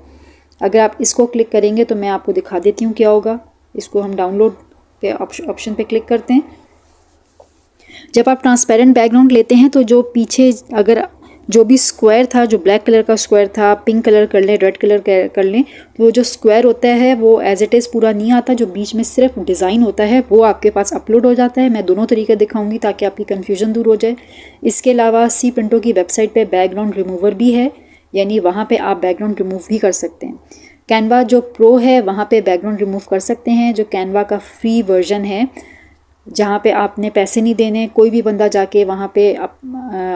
अगर आप इसको क्लिक करेंगे तो मैं आपको दिखा देती हूँ क्या होगा। इसको हम डाउनलोड पे ऑप्शन पे क्लिक करते हैं। जब आप ट्रांसपेरेंट बैकग्राउंड लेते हैं तो जो पीछे, अगर जो भी स्क्वायर था, जो ब्लैक कलर का स्क्वायर था, पिंक कलर कर लें, रेड कलर कर लें, तो वो जो स्क्वायर होता है वो एज इट इज़ पूरा नहीं आता, जो बीच में सिर्फ डिज़ाइन होता है वो आपके पास अपलोड हो जाता है। मैं दोनों तरीके दिखाऊंगी ताकि आपकी कन्फ्यूजन दूर हो जाए। इसके अलावा सी प्रिंटो की वेबसाइट पे बैकग्राउंड रिमूवर भी है, यानी वहाँ पे आप बैकग्राउंड रिमूव भी कर सकते हैं। कैनवा जो प्रो है वहाँ पे बैकग्राउंड रिमूव कर सकते हैं। जो कैनवा का फ्री वर्जन है, जहाँ पे आपने पैसे नहीं देने, कोई भी बंदा जाके वहाँ पे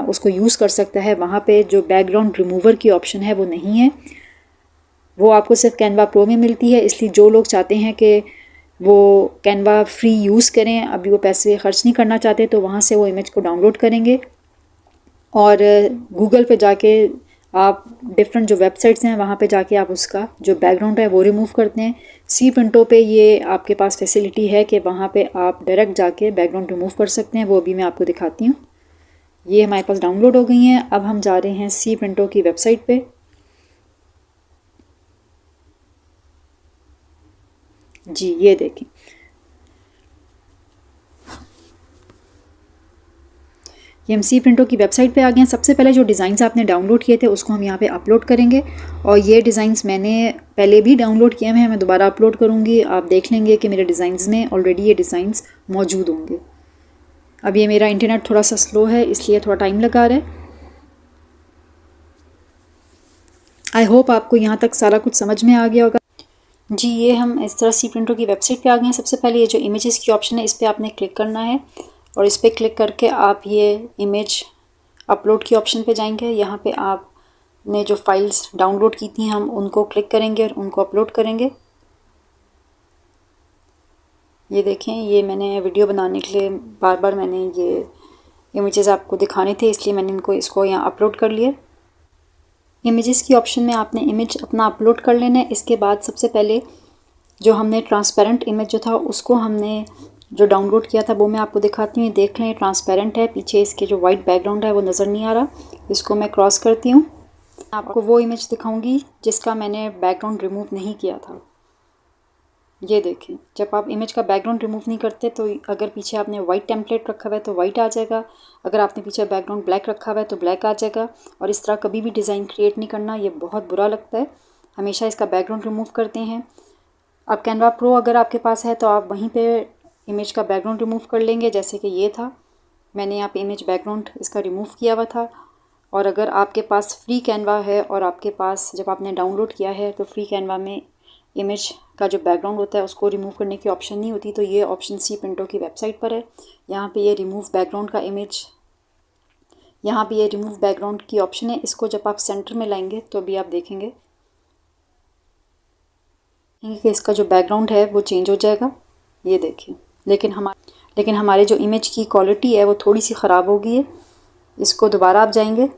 उसको यूज़ कर सकता है, वहाँ पे जो बैकग्राउंड रिमूवर की ऑप्शन है वो नहीं है, वो आपको सिर्फ कैनवा प्रो में मिलती है। इसलिए जो लोग चाहते हैं कि वो कैनवा फ्री यूज़ करें, अभी वो पैसे खर्च नहीं करना चाहते, तो वहाँ से वो इमेज को डाउनलोड करेंगे और गूगल पे जाके आप डिफरेंट जो वेबसाइट्स हैं वहाँ पे जाके आप उसका जो बैकग्राउंड है वो रिमूव करते हैं। सी प्रिंटो पे ये आपके पास फैसिलिटी है कि वहाँ पे आप डायरेक्ट जाके बैकग्राउंड रिमूव कर सकते हैं, वो भी मैं आपको दिखाती हूँ। ये हमारे पास डाउनलोड हो गई हैं। अब हम जा रहे हैं सी प्रिंटो की वेबसाइट पे। जी ये देखें, ये हम सी प्रिंटो की वेबसाइट पे आ गए हैं। सबसे पहले जो डिज़ाइंस आपने डाउनलोड किए थे उसको हम यहाँ पे अपलोड करेंगे, और ये डिज़ाइंस मैंने पहले भी डाउनलोड किए हैं, मैं दोबारा अपलोड करूँगी। आप देख लेंगे कि मेरे डिज़ाइंस में ऑलरेडी ये डिज़ाइंस मौजूद होंगे। अब ये मेरा इंटरनेट थोड़ा सा स्लो है इसलिए थोड़ा टाइम लगा रहा है। आई होप आपको यहाँ तक सारा कुछ समझ में आ गया होगा। जी ये हम इस तरह सी प्रिंटो की वेबसाइट पे आ गए हैं। सबसे पहले ये जो इमेजेस की ऑप्शन है इस पर आपने क्लिक करना है, और इस पर क्लिक करके आप ये इमेज अपलोड की ऑप्शन पे जाएंगे। यहाँ पे आपने जो फाइल्स डाउनलोड की थी हम उनको क्लिक करेंगे और उनको अपलोड करेंगे। ये देखें, ये मैंने वीडियो बनाने के लिए बार बार मैंने ये इमेजेस आपको दिखाने थे, इसलिए मैंने इसको यहाँ अपलोड कर लिया। इमेजेस की ऑप्शन में आपने इमेज अपना अपलोड कर लेना है। इसके बाद सबसे पहले जो हमने ट्रांसपेरेंट इमेज जो था उसको हमने जो डाउनलोड किया था वो मैं आपको दिखाती हूँ। देख लें, ट्रांसपेरेंट है, पीछे इसके जो वाइट बैकग्राउंड है वो नज़र नहीं आ रहा। इसको मैं क्रॉस करती हूँ। आपको वो इमेज दिखाऊंगी जिसका मैंने बैकग्राउंड रिमूव नहीं किया था। ये देखें, जब आप इमेज का बैकग्राउंड रिमूव नहीं करते तो अगर पीछे आपने वाइट टेम्पलेट रखा हुआ है तो वाइट आ जाएगा, अगर आपने पीछे बैकग्राउंड ब्लैक रखा हुआ है तो ब्लैक आ जाएगा। और इस तरह कभी भी डिज़ाइन क्रिएट नहीं करना, ये बहुत बुरा लगता है। हमेशा इसका बैकग्राउंड रिमूव करते हैं। अब कैनवा प्रो अगर आपके पास है तो आप वहीं पे इमेज का बैकग्राउंड रिमूव कर लेंगे, जैसे कि ये था, मैंने यहाँ पे इमेज बैकग्राउंड इसका रिमूव किया हुआ था। और अगर आपके पास फ्री कैनवा है और आपके पास जब आपने डाउनलोड किया है तो फ्री कैनवा में इमेज का जो बैकग्राउंड होता है उसको रिमूव करने की ऑप्शन नहीं होती, तो ये ऑप्शन सी प्रिंटो की वेबसाइट पर है। यहाँ पे ये रिमूव बैकग्राउंड का इमेज, यहाँ पे ये रिमूव बैकग्राउंड की ऑप्शन है। इसको जब आप सेंटर में लाएंगे तो भी आप देखेंगे कि इसका जो बैकग्राउंड है वो चेंज हो जाएगा। ये देखिए, लेकिन हमारे जो इमेज की क्वालिटी है वो थोड़ी सी ख़राब हो गई है। इसको दोबारा आप जाएंगे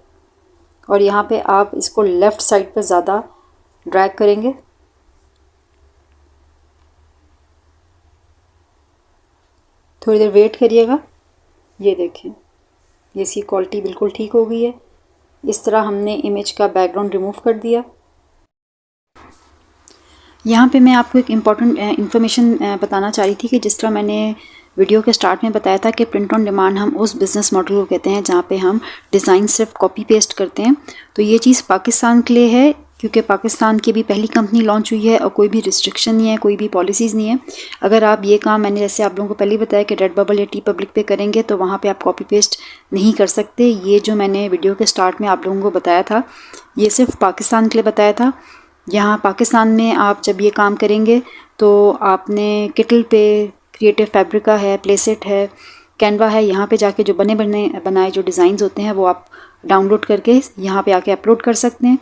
और यहाँ पे आप इसको लेफ़्ट साइड पर ज़्यादा ड्रैग करेंगे। थोड़ी देर वेट करिएगा। ये देखें, ये इसकी क्वालिटी बिल्कुल ठीक हो गई है। इस तरह हमने इमेज का बैकग्राउंड रिमूव कर दिया। यहाँ पे मैं आपको एक इम्पॉर्टेंट इन्फॉर्मेशन बताना चाह रही थी कि जिस तरह मैंने वीडियो के स्टार्ट में बताया था कि प्रिंट ऑन डिमांड हम उस बिज़नेस मॉडल को कहते हैं जहाँ पे हम डिज़ाइन सिर्फ कॉपी पेस्ट करते हैं। तो ये चीज़ पाकिस्तान के लिए है क्योंकि पाकिस्तान की भी पहली कंपनी लॉन्च हुई है और कोई भी रिस्ट्रिक्शन नहीं है, कोई भी पॉलिसीज़ नहीं है। अगर आप ये काम, मैंने जैसे आप लोगों को पहले बताया कि रेड बबल या टी पब्लिक पे करेंगे तो वहाँ पे आप कॉपी पेस्ट नहीं कर सकते। ये जो मैंने वीडियो के स्टार्ट में आप लोगों को बताया था ये सिर्फ पाकिस्तान के लिए बताया था। यहाँ पाकिस्तान में आप जब ये काम करेंगे तो आपने किटल पे, क्रिएटिव फैब्रिका है, प्लेसेट है, कैनवा है, यहाँ पे जाके जो बनाए जो डिज़ाइंस होते हैं वो आप डाउनलोड करके यहाँ पे आके अपलोड कर सकते हैं।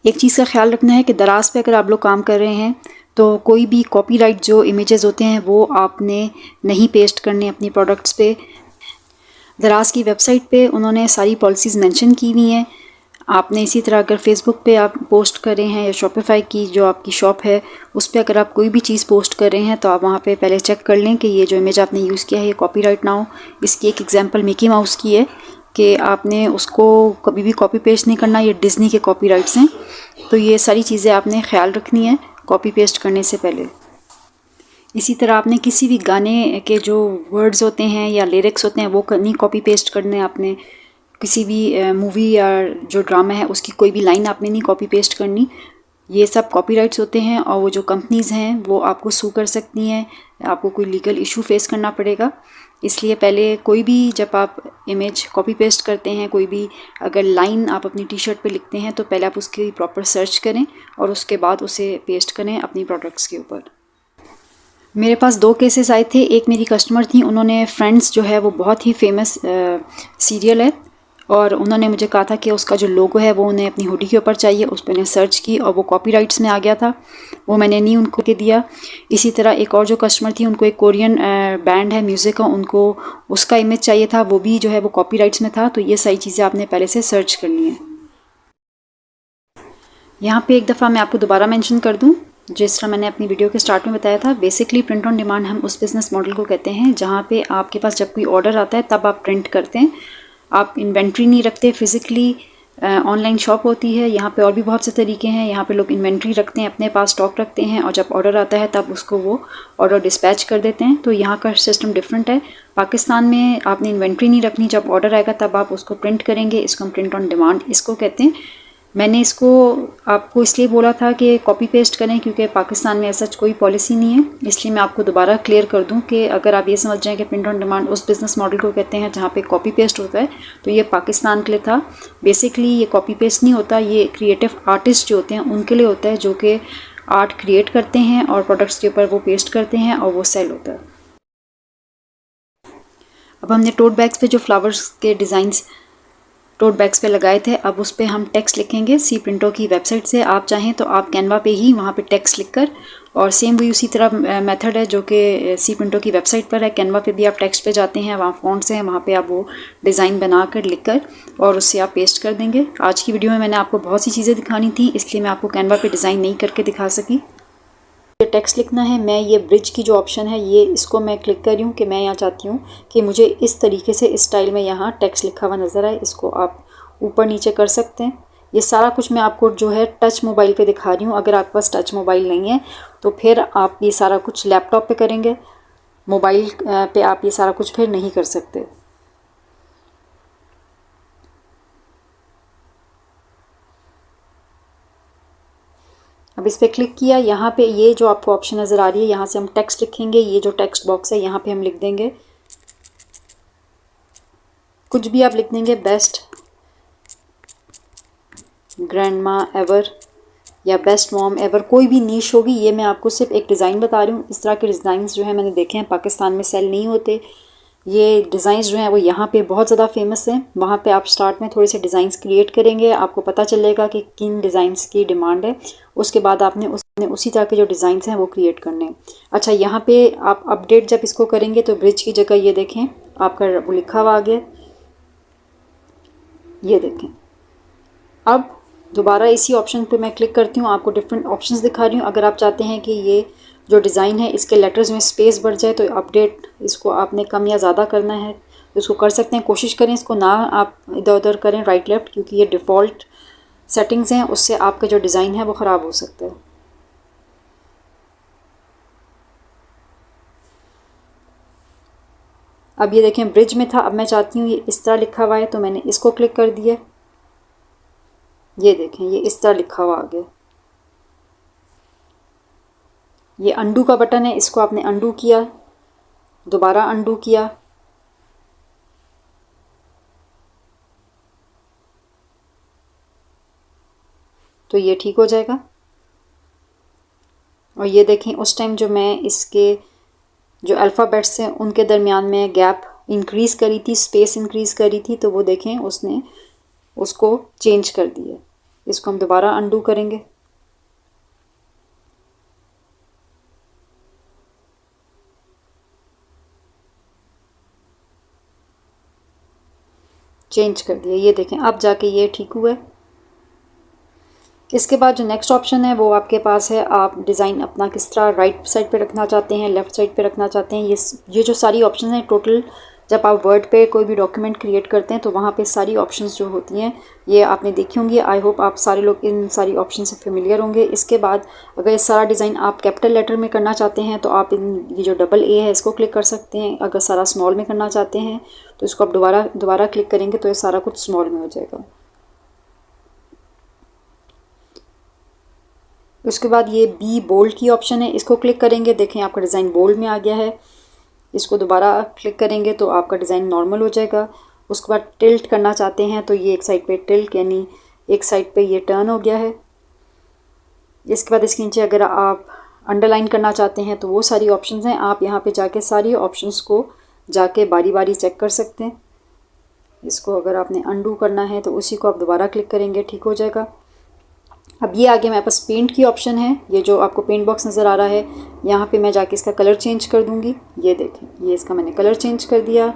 एक चीज़ का ख्याल रखना है कि दराज पे अगर आप लोग काम कर रहे हैं तो कोई भी कॉपीराइट जो इमेजेस होते हैं वो आपने नहीं पेस्ट करने अपनी प्रोडक्ट्स पे। दराज की वेबसाइट पे उन्होंने सारी पॉलिसीज़ मेंशन की हुई हैं। आपने इसी तरह अगर फेसबुक पे आप पोस्ट कर रहे हैं या शॉपिफाई की जो आपकी शॉप है उस पर अगर आप कोई भी चीज़ पोस्ट कर रहे हैं तो आप वहाँ पे पहले चेक कर लें कि ये जो इमेज आपने यूज़ किया है ये कॉपीराइट ना हो। इसकी एक एग्जांपल मिकी माउस की है कि आपने उसको कभी भी कॉपी पेस्ट नहीं करना, ये डिज़नी के कॉपीराइट्स हैं। तो ये सारी चीज़ें आपने ख्याल रखनी है कॉपी पेस्ट करने से पहले। इसी तरह आपने किसी भी गाने के जो वर्ड्स होते हैं या लिरिक्स होते हैं वो नहीं कॉपी पेस्ट करने आपने। किसी भी मूवी या जो ड्रामा है उसकी कोई भी लाइन आपने नहीं कॉपी पेस्ट करनी। ये सब कॉपीराइट्स होते हैं और वो जो कंपनीज़ हैं वो आपको सू कर सकती हैं, आपको कोई लीगल इशू फेस करना पड़ेगा। इसलिए पहले कोई भी जब आप इमेज कॉपी पेस्ट करते हैं, कोई भी अगर लाइन आप अपनी टी शर्ट पे लिखते हैं तो पहले आप उसकी प्रॉपर सर्च करें और उसके बाद उसे पेस्ट करें अपनी प्रोडक्ट्स के ऊपर। मेरे पास 2 केसेस आए थे। एक मेरी कस्टमर थी, उन्होंने फ्रेंड्स जो है वो बहुत ही फेमस सीरियल है और उन्होंने मुझे कहा था कि उसका जो लोगो है वो उन्हें अपनी हुडी के ऊपर चाहिए। उस पर मैंने सर्च की और वो कॉपीराइट्स में आ गया था, वो मैंने नहीं उनको के दिया। इसी तरह एक और जो कस्टमर थी, उनको एक कोरियन बैंड है म्यूज़िक का, उनको उसका इमेज चाहिए था, वो भी जो है वो कॉपीराइट्स में था। तो ये सारी चीज़ें आपने पहले से सर्च करनी है। यहाँ पे एक दफ़ा मैं आपको दोबारा मेंशन कर दूँ, जिस तरह मैंने अपनी वीडियो के स्टार्ट में बताया था। बेसिकली प्रिंट ऑन डिमांड हम उस बिज़नेस मॉडल को कहते हैं जहाँ पे आपके पास जब कोई ऑर्डर आता है तब आप प्रिंट करते हैं, आप इन्वेंट्री नहीं रखते फिज़िकली। ऑनलाइन शॉप होती है, यहाँ पे और भी बहुत से तरीके हैं। यहाँ पे लोग इन्वेंट्री रखते हैं, अपने पास स्टॉक रखते हैं और जब ऑर्डर आता है तब उसको वो ऑर्डर डिस्पैच कर देते हैं। तो यहाँ का सिस्टम डिफरेंट है। पाकिस्तान में आपने इन्वेंट्री नहीं रखनी, जब ऑर्डर आएगा तब आप उसको प्रिंट करेंगे। इसको हम प्रिंट ऑन डिमांड इसको कहते हैं। मैंने इसको आपको इसलिए बोला था कि कॉपी पेस्ट करें क्योंकि पाकिस्तान में ऐसा कोई पॉलिसी नहीं है। इसलिए मैं आपको दोबारा क्लियर कर दूं कि अगर आप ये समझ जाएं कि प्रिंट ऑन डिमांड उस बिज़नेस मॉडल को कहते हैं जहाँ पे कॉपी पेस्ट होता है, तो ये पाकिस्तान के लिए था। बेसिकली ये कॉपी पेस्ट नहीं होता, ये क्रिएटिव आर्टिस्ट जो होते हैं उनके लिए होता है, जो कि आर्ट क्रिएट करते हैं और प्रोडक्ट्स के ऊपर वो पेस्ट करते हैं और वो सेल होता है। अब हमने टोट बैग्स पे जो फ्लावर्स के डिज़ाइंस टोट बैग्स पे लगाए थे, अब उस पर हम टेक्स्ट लिखेंगे सी प्रिंटो की वेबसाइट से। आप चाहें तो आप कैनवा पे ही वहाँ पे टेक्स्ट लिखकर, और सेम वही उसी तरह मेथड है जो कि सी प्रिंटो की वेबसाइट पर है। कैनवा पे भी आप टेक्स्ट पे जाते हैं, वहाँ फ़ॉन्ट्स हैं, वहाँ पे आप वो डिज़ाइन बना कर लिख कर और उससे आप पेस्ट कर देंगे। आज की वीडियो में मैंने आपको बहुत सी चीज़ें दिखानी थी, इसलिए मैं आपको कैनवा पे डिज़ाइन नहीं करके दिखा सकी। टेक्स्ट लिखना है, मैं ये ब्रिज की जो ऑप्शन है ये इसको मैं क्लिक कर रही हूँ कि मैं यहाँ चाहती हूँ कि मुझे इस तरीके से इस स्टाइल में यहाँ टेक्स्ट लिखा हुआ नज़र आए। इसको आप ऊपर नीचे कर सकते हैं। ये सारा कुछ मैं आपको जो है टच मोबाइल पे दिखा रही हूँ। अगर आपके पास टच मोबाइल नहीं है तो फिर आप ये सारा कुछ लैपटॉप पे करेंगे, मोबाइल पे आप ये सारा कुछ फिर नहीं कर सकते। अब इस पर क्लिक किया, यहाँ पे ये जो आपको ऑप्शन नज़र आ रही है, यहाँ से हम टेक्स्ट लिखेंगे। ये जो टेक्स्ट बॉक्स है यहाँ पे हम लिख देंगे, कुछ भी आप लिख देंगे, बेस्ट ग्रैंडमा एवर या बेस्ट मॉम एवर, कोई भी नीश होगी। ये मैं आपको सिर्फ एक डिज़ाइन बता रही हूँ। इस तरह के डिज़ाइंस जो है मैंने देखे हैं, पाकिस्तान में सेल नहीं होते। ये डिज़ाइंस जो हैं वो यहाँ पे बहुत ज़्यादा फेमस हैं। वहाँ पे आप स्टार्ट में थोड़े से डिज़ाइंस क्रिएट करेंगे, आपको पता चलेगा कि किन डिज़ाइंस की डिमांड है। उसके बाद आपने उसी तरह के जो डिज़ाइंस हैं वो क्रिएट करने हैं। अच्छा, यहाँ पे आप अपडेट जब इसको करेंगे तो ब्रिज की जगह ये देखें आपका वो लिखा हुआ आ गया, ये देखें। अब दोबारा इसी ऑप्शन पे मैं क्लिक करती हूँ, आपको डिफरेंट ऑप्शंस दिखा रही हूँ। अगर आप चाहते हैं कि ये जो डिज़ाइन है इसके लेटर्स में स्पेस बढ़ जाए तो अपडेट इसको आपने कम या ज़्यादा करना है तो इसको कर सकते हैं। कोशिश करें इसको ना आप इधर उधर करें राइट लेफ़्ट, क्योंकि ये डिफ़ॉल्ट सेटिंग्स हैं, उससे आपका जो डिज़ाइन है वो ख़राब हो सकता है। अब ये देखें ब्रिज में था, अब मैं चाहती हूँ ये इस तरह लिखा हुआ है तो मैंने इसको क्लिक कर दिया। ये देखें ये इस तरह लिखा हुआ आ गया। ये अंडू का बटन है, इसको आपने अंडू किया, दोबारा अंडू किया, तो ये ठीक हो जाएगा। और ये देखें उस टाइम जो मैं इसके जो अल्फ़ाबेट्स हैं उनके दरमियान में गैप इंक्रीज़ करी थी, स्पेस इंक्रीज़ करी थी, तो वो देखें उसने उसको चेंज कर दिया। इसको हम दोबारा अंडू करेंगे। चेंज कर दिया, ये देखें अब जाके ये ठीक हुआ है। इसके बाद जो नेक्स्ट ऑप्शन है वो आपके पास है, आप डिज़ाइन अपना किस तरह राइट साइड पे रखना चाहते हैं, लेफ़्ट साइड पे रखना चाहते हैं। ये जो सारी ऑप्शन हैं टोटल जब आप वर्ड पे कोई भी डॉक्यूमेंट क्रिएट करते हैं तो वहाँ पे सारी ऑप्शंस जो होती हैं ये आपने देखी होंगी। आई होप आप सारे लोग इन सारी ऑप्शन से फेमिलियर होंगे। इसके बाद अगर ये सारा डिज़ाइन आप कैपिटल लेटर में करना चाहते हैं तो आप ये जो डबल ए है इसको क्लिक कर सकते हैं। अगर सारा स्मॉल में करना चाहते हैं तो इसको आप दोबारा क्लिक करेंगे तो ये सारा कुछ स्मॉल में हो जाएगा। उसके बाद ये बी बोल्ड की ऑप्शन है, इसको क्लिक करेंगे, देखें आपका डिज़ाइन बोल्ड में आ गया है। इसको दोबारा क्लिक करेंगे तो आपका डिज़ाइन नॉर्मल हो जाएगा। उसके बाद टिल्ट करना चाहते हैं तो ये एक साइड पे टिल्ट यानी एक साइड पे ये टर्न हो गया है। इसके बाद इसके नीचे अगर आप अंडरलाइन करना चाहते हैं तो वो सारी ऑप्शंस हैं। आप यहाँ पे जाके सारी ऑप्शंस को जाके बारी बारी चेक कर सकते हैं। इसको अगर आपने अंडू करना है तो उसी को आप दोबारा क्लिक करेंगे, ठीक हो जाएगा। अब ये आगे मेरे पास पेंट की ऑप्शन है, ये जो आपको पेंट बॉक्स नज़र आ रहा है, यहाँ पे मैं जाके इसका कलर चेंज कर दूँगी। ये देखें, ये इसका मैंने कलर चेंज कर दिया।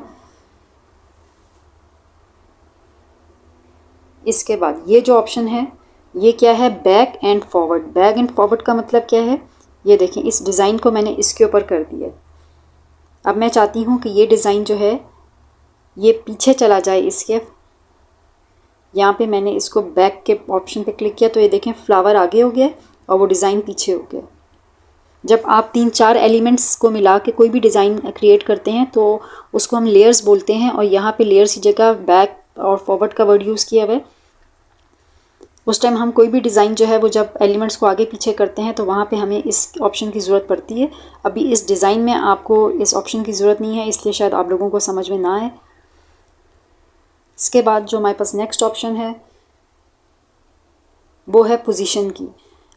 इसके बाद ये जो ऑप्शन है ये क्या है, back and forward. Back and forward का मतलब क्या है, ये देखें इस डिज़ाइन को मैंने इसके ऊपर कर दिया। अब मैं चाहती हूँ कि ये डिज़ाइन जो है ये पीछे चला जाए इसके। यहाँ पे मैंने इसको बैक के ऑप्शन पे क्लिक किया तो ये देखें फ्लावर आगे हो गया और वो डिज़ाइन पीछे हो गया। जब आप 3-4 एलिमेंट्स को मिला के कोई भी डिज़ाइन क्रिएट करते हैं तो उसको हम लेयर्स बोलते हैं, और यहाँ पे लेयर्स की जगह बैक और फॉरवर्ड का वर्ड यूज़ किया हुआ है। उस टाइम हम कोई भी डिज़ाइन जो है वो जब एलिमेंट्स को आगे पीछे करते हैं तो वहाँ पे हमें इस ऑप्शन की ज़रूरत पड़ती है। अभी इस डिज़ाइन में आपको इस ऑप्शन की ज़रूरत नहीं है, इसलिए शायद आप लोगों को समझ में ना आए। इसके बाद जो हमारे पास नेक्स्ट ऑप्शन है वो है पोजीशन की।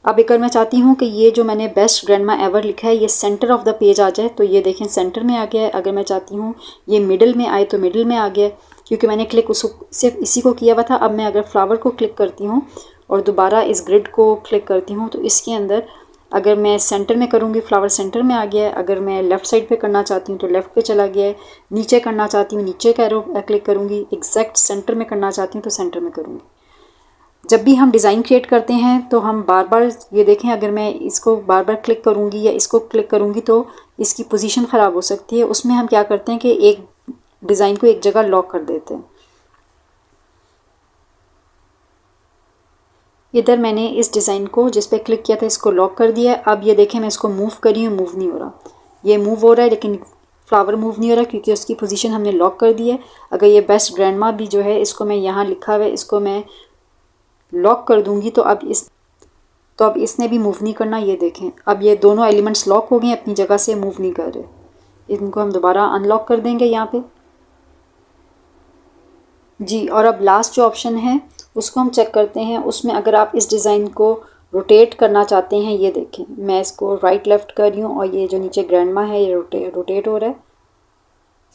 अब अगर मैं चाहती हूँ कि ये जो मैंने बेस्ट ग्रैंडमा एवर लिखा है ये सेंटर ऑफ द पेज आ जाए तो ये देखें सेंटर में आ गया है। अगर मैं चाहती हूँ ये मिडिल में आए तो मिडिल में आ गया, क्योंकि मैंने क्लिक उसको सिर्फ इसी को किया हुआ था। अब मैं अगर फ्लावर को क्लिक करती हूँ और दोबारा इस ग्रिड को क्लिक करती हूँ तो इसके अंदर अगर मैं सेंटर में करूँगी फ्लावर सेंटर में आ गया है। अगर मैं लेफ़्ट साइड पे करना चाहती हूँ तो लेफ़्ट पे चला गया है। नीचे करना चाहती हूँ नीचे का एरो क्लिक करूँगी। एग्जैक्ट सेंटर में करना चाहती हूँ तो सेंटर में करूँगी। जब भी हम डिज़ाइन क्रिएट करते हैं तो हम बार बार ये देखें, अगर मैं इसको बार बार क्लिक करूँगी या इसको क्लिक करूँगी तो इसकी पोजीशन ख़राब हो सकती है। उसमें हम क्या करते हैं कि एक डिज़ाइन को एक जगह लॉक कर देते हैं। इधर मैंने इस डिज़ाइन को जिस पे क्लिक किया था इसको लॉक कर दिया है। अब ये देखें मैं इसको मूव कर रही हूँ, मूव नहीं हो रहा। ये मूव हो रहा है लेकिन फ्लावर मूव नहीं हो रहा क्योंकि उसकी पोजीशन हमने लॉक कर दी है। अगर ये बेस्ट ग्रैंडमा भी जो है इसको मैं यहाँ लिखा हुआ है इसको मैं लॉक कर दूँगी तो अब इसने भी मूव नहीं करना। ये देखें अब ये दोनों एलिमेंट्स लॉक हो गए, अपनी जगह से मूव नहीं कर रहे। इनको हम दोबारा अनलॉक कर देंगे यहाँ पे जी। और अब लास्ट जो ऑप्शन है उसको हम चेक करते हैं। उसमें अगर आप इस डिज़ाइन को रोटेट करना चाहते हैं, ये देखें मैं इसको राइट लेफ़्ट कर रही हूँ और ये जो नीचे ग्रैंडमा है ये रोटेट हो रहा है।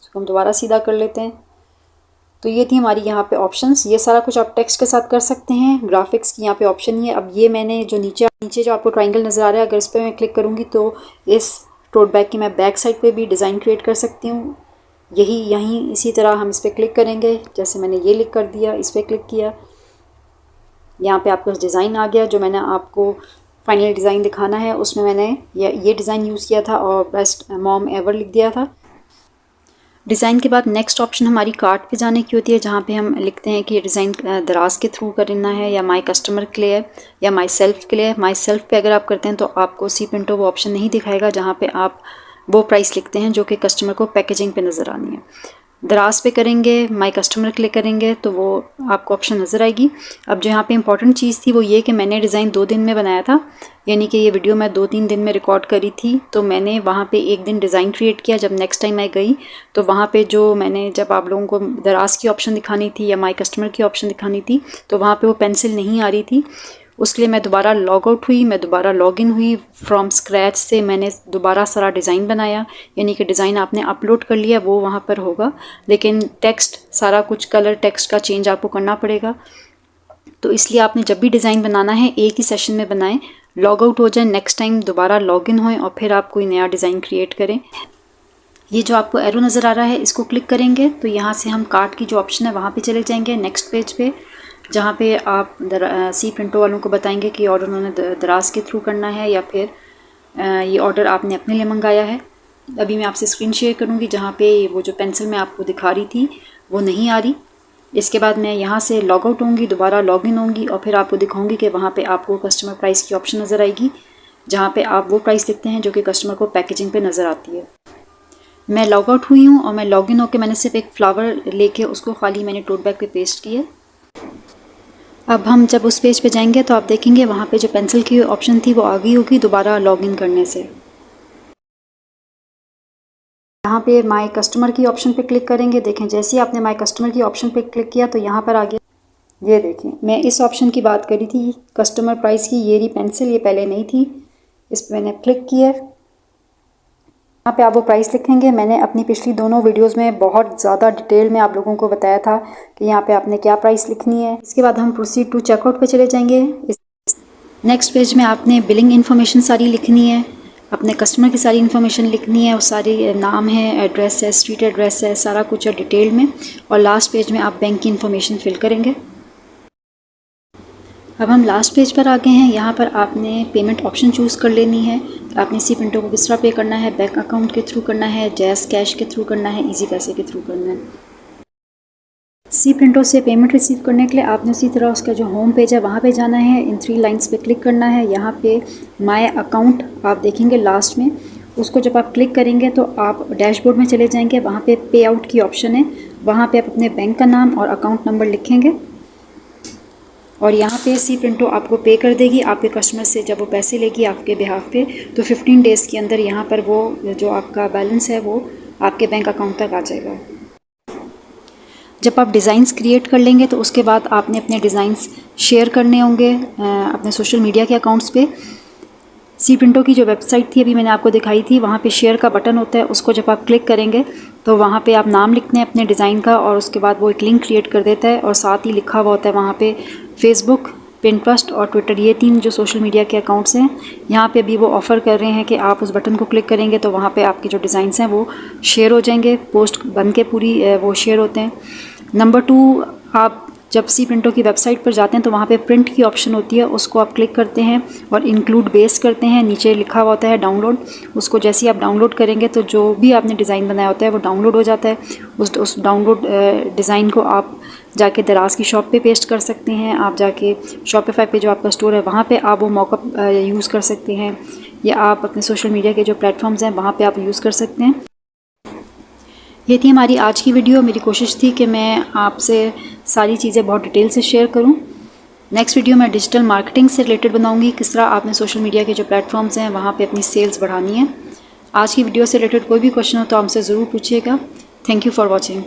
इसको हम दोबारा सीधा कर लेते हैं। तो ये थी हमारी यहाँ पे ऑप्शंस। ये सारा कुछ आप टेक्स्ट के साथ कर सकते हैं। ग्राफिक्स की यहाँ पे ऑप्शन ही है। अब ये मैंने जो नीचे जो आपको ट्रायंगल नज़र आ रहा है, अगर इस पर मैं क्लिक करूँगी तो इस टोट बैग की मैं बैक साइड पे भी डिज़ाइन क्रिएट कर सकती हूँ। यहीं इसी तरह हम इस पर क्लिक करेंगे, जैसे मैंने ये लिख कर दिया, इस पर क्लिक किया, यहाँ पे आपको डिज़ाइन आ गया। जो मैंने आपको फाइनल डिज़ाइन दिखाना है उसमें मैंने ये डिज़ाइन यूज़ किया था और बेस्ट मॉम एवर लिख दिया था। डिज़ाइन के बाद नेक्स्ट ऑप्शन हमारी कार्ट पे जाने की होती है, जहाँ पे हम लिखते हैं कि ये डिज़ाइन दराज के थ्रू करना है या माई कस्टमर के लिए या माई सेल्फ के लिए। माई सेल्फ पे अगर आप करते हैं तो आपको सी प्रिंटो वो ऑप्शन नहीं दिखाएगा जहाँ पे आप वो प्राइस लिखते हैं जो कि कस्टमर को पैकेजिंग पे नज़र आनी है। दराज पे करेंगे, माई कस्टमर क्लिक करेंगे तो वो आपको ऑप्शन नज़र आएगी। अब जो यहाँ पे इंपॉर्टेंट चीज़ थी वो ये कि मैंने डिज़ाइन 2 दिन में बनाया था, यानी कि ये वीडियो मैं 2-3 दिन में रिकॉर्ड करी थी। तो मैंने वहाँ पे एक दिन डिज़ाइन क्रिएट किया। जब नेक्स्ट टाइम मैं गई तो वहाँ पे जो मैंने जब आप लोगों को दराज की ऑप्शन दिखानी थी या माई कस्टमर की ऑप्शन दिखानी थी तो वहाँ पे वो पेंसिल नहीं आ रही थी। उसके लिए मैं दोबारा लॉग आउट हुई, मैं दोबारा लॉग इन हुई। फ्रॉम स्क्रैच से मैंने दोबारा सारा डिज़ाइन बनाया, यानी कि डिज़ाइन आपने अपलोड कर लिया वो वहाँ पर होगा, लेकिन टेक्स्ट सारा कुछ कलर टेक्स्ट का चेंज आपको करना पड़ेगा। तो इसलिए आपने जब भी डिज़ाइन बनाना है एक ही सेशन में बनाएं, लॉग आउट हो जाए, नेक्स्ट टाइम दोबारा लॉग इन होएं और फिर आप कोई नया डिज़ाइन क्रिएट करें। ये जो आपको एरो नज़र आ रहा है इसको क्लिक करेंगे तो यहाँ से हम कार्ट की जो ऑप्शन है वहाँ पे चले जाएंगे, नेक्स्ट पेज पे, जहाँ पे आप सी प्रिंटो वालों को बताएंगे कि ऑर्डर उन्होंने दराज के थ्रू करना है या फिर ये ऑर्डर आपने अपने लिए मंगाया है। अभी मैं आपसे स्क्रीन शेयर करूँगी जहाँ पे वो जो पेंसिल मैं आपको दिखा रही थी वो नहीं आ रही। इसके बाद मैं यहाँ से लॉग आउट होंगी, दोबारा लॉग इन होंगी और फिर आपको दिखाऊंगी कि वहाँ पे आपको कस्टमर प्राइस की ऑप्शन नज़र आएगी, जहाँ पे आप वो प्राइस लिखते हैं जो कि कस्टमर को पैकेजिंग पे नज़र आती है। मैं लॉग आउट हुई हूँ और मैं लॉग इन होकर मैंने सिर्फ एक फ्लावर लेके उसको खाली मैंने टोट बैग पे पेस्ट किया। अब हम जब उस पेज पे जाएंगे तो आप देखेंगे वहाँ पे जो पेंसिल की ऑप्शन थी वो आ गई होगी दोबारा लॉग इन करने से। यहाँ पे माय कस्टमर की ऑप्शन पे क्लिक करेंगे। देखें जैसे ही आपने माय कस्टमर की ऑप्शन पे क्लिक किया तो यहाँ पर आ गया, ये देखें मैं इस ऑप्शन की बात करी थी कस्टमर प्राइस की, ये रही पेंसिल, ये पहले नहीं थी, इस पर मैंने क्लिक किया। यहाँ पे आप वो प्राइस लिखेंगे। मैंने अपनी पिछली दोनों वीडियोस में बहुत ज़्यादा डिटेल में आप लोगों को बताया था कि यहाँ पे आपने क्या प्राइस लिखनी है। इसके बाद हम प्रोसीड टू चेकआउट पे चले जाएंगे। नेक्स्ट पेज में आपने बिलिंग इन्फॉर्मेशन सारी लिखनी है, अपने कस्टमर की सारी इन्फॉर्मेशन लिखनी है, वो सारी नाम है, एड्रेस है, स्ट्रीट एड्रेस है, सारा कुछ है डिटेल में। और लास्ट पेज में आप बैंक की इन्फॉर्मेशन फिल करेंगे। अब हम लास्ट पेज पर आ गए हैं। यहाँ पर आपने पेमेंट ऑप्शन चूज़ कर लेनी है। आपने सी पिंटो को किस तरह पे करना है, बैंक अकाउंट के थ्रू करना है, जैज़ कैश के थ्रू करना है, इजी पैसे के थ्रू करना है। सी पिंटो से पेमेंट रिसीव करने के लिए आपने उसी तरह उसका जो होम पेज है वहाँ पे जाना है, इन 3 लाइंस पे क्लिक करना है। यहाँ पे माय अकाउंट आप देखेंगे लास्ट में, उसको जब आप क्लिक करेंगे तो आप डैशबोर्ड में चले जाएंगे। वहाँ पे पे आउट की ऑप्शन है, वहाँ पे आप अपने बैंक का नाम और अकाउंट नंबर लिखेंगे और यहाँ पे सी पिंटो आपको पे कर देगी आपके कस्टमर से। जब वो पैसे लेगी आपके बिहाफ पे तो 15 डेज़ के अंदर यहाँ पर वो जो आपका बैलेंस है वो आपके बैंक अकाउंट तक आ जाएगा। जब आप डिज़ाइंस क्रिएट कर लेंगे तो उसके बाद आपने अपने डिज़ाइंस शेयर करने होंगे अपने सोशल मीडिया के अकाउंट्स पे। सी पिंटो की जो वेबसाइट थी अभी मैंने आपको दिखाई थी, वहाँ पे शेयर का बटन होता है, उसको जब आप क्लिक करेंगे तो वहाँ पे आप नाम लिखते हैं अपने डिज़ाइन का और उसके बाद वो एक लिंक क्रिएट कर देता है और साथ ही लिखा हुआ होता है वहाँ पे फेसबुक, पिंटरेस्ट और ट्विटर, ये 3 जो सोशल मीडिया के अकाउंट्स हैं। यहाँ पे अभी वो ऑफ़र कर रहे हैं कि आप उस बटन को क्लिक करेंगे तो वहाँ पे आपके जो डिज़ाइंस हैं वो शेयर हो जाएंगे, पोस्ट बन के पूरी वो शेयर होते हैं। नंबर 2, आप जब सी पिंटो की वेबसाइट पर जाते हैं तो वहाँ पे प्रिंट की ऑप्शन होती है, उसको आप क्लिक करते हैं और इंक्लूड बेस करते हैं। नीचे लिखा हुआ होता है डाउनलोड, उसको जैसे ही आप डाउनलोड करेंगे तो जो भी आपने डिज़ाइन बनाया होता है वो डाउनलोड हो जाता है। उस डाउनलोड डिज़ाइन को आप जाके दराज की शॉप पे पेस्ट कर सकते हैं। आप जाके शॉपिफाई पे जो आपका स्टोर है वहाँ पे आप वो मॉकअप यूज़ कर सकते हैं, या आप अपने सोशल मीडिया के जो प्लेटफॉर्म्स हैं वहाँ पे आप यूज़ कर सकते हैं। ये थी हमारी आज की वीडियो। मेरी कोशिश थी कि मैं आपसे सारी चीज़ें बहुत डिटेल से शेयर करूं। नेक्स्ट वीडियो मैं डिजिटल मार्केटिंग से रिलेटेड बनाऊंगी, किस तरह आपने सोशल मीडिया के जो प्लेटफॉर्म्स हैं वहाँ पे अपनी सेल्स बढ़ानी है। आज की वीडियो से रिलेटेड कोई भी क्वेश्चन हो तो हमसे ज़रूर पूछिएगा। Thank you for watching.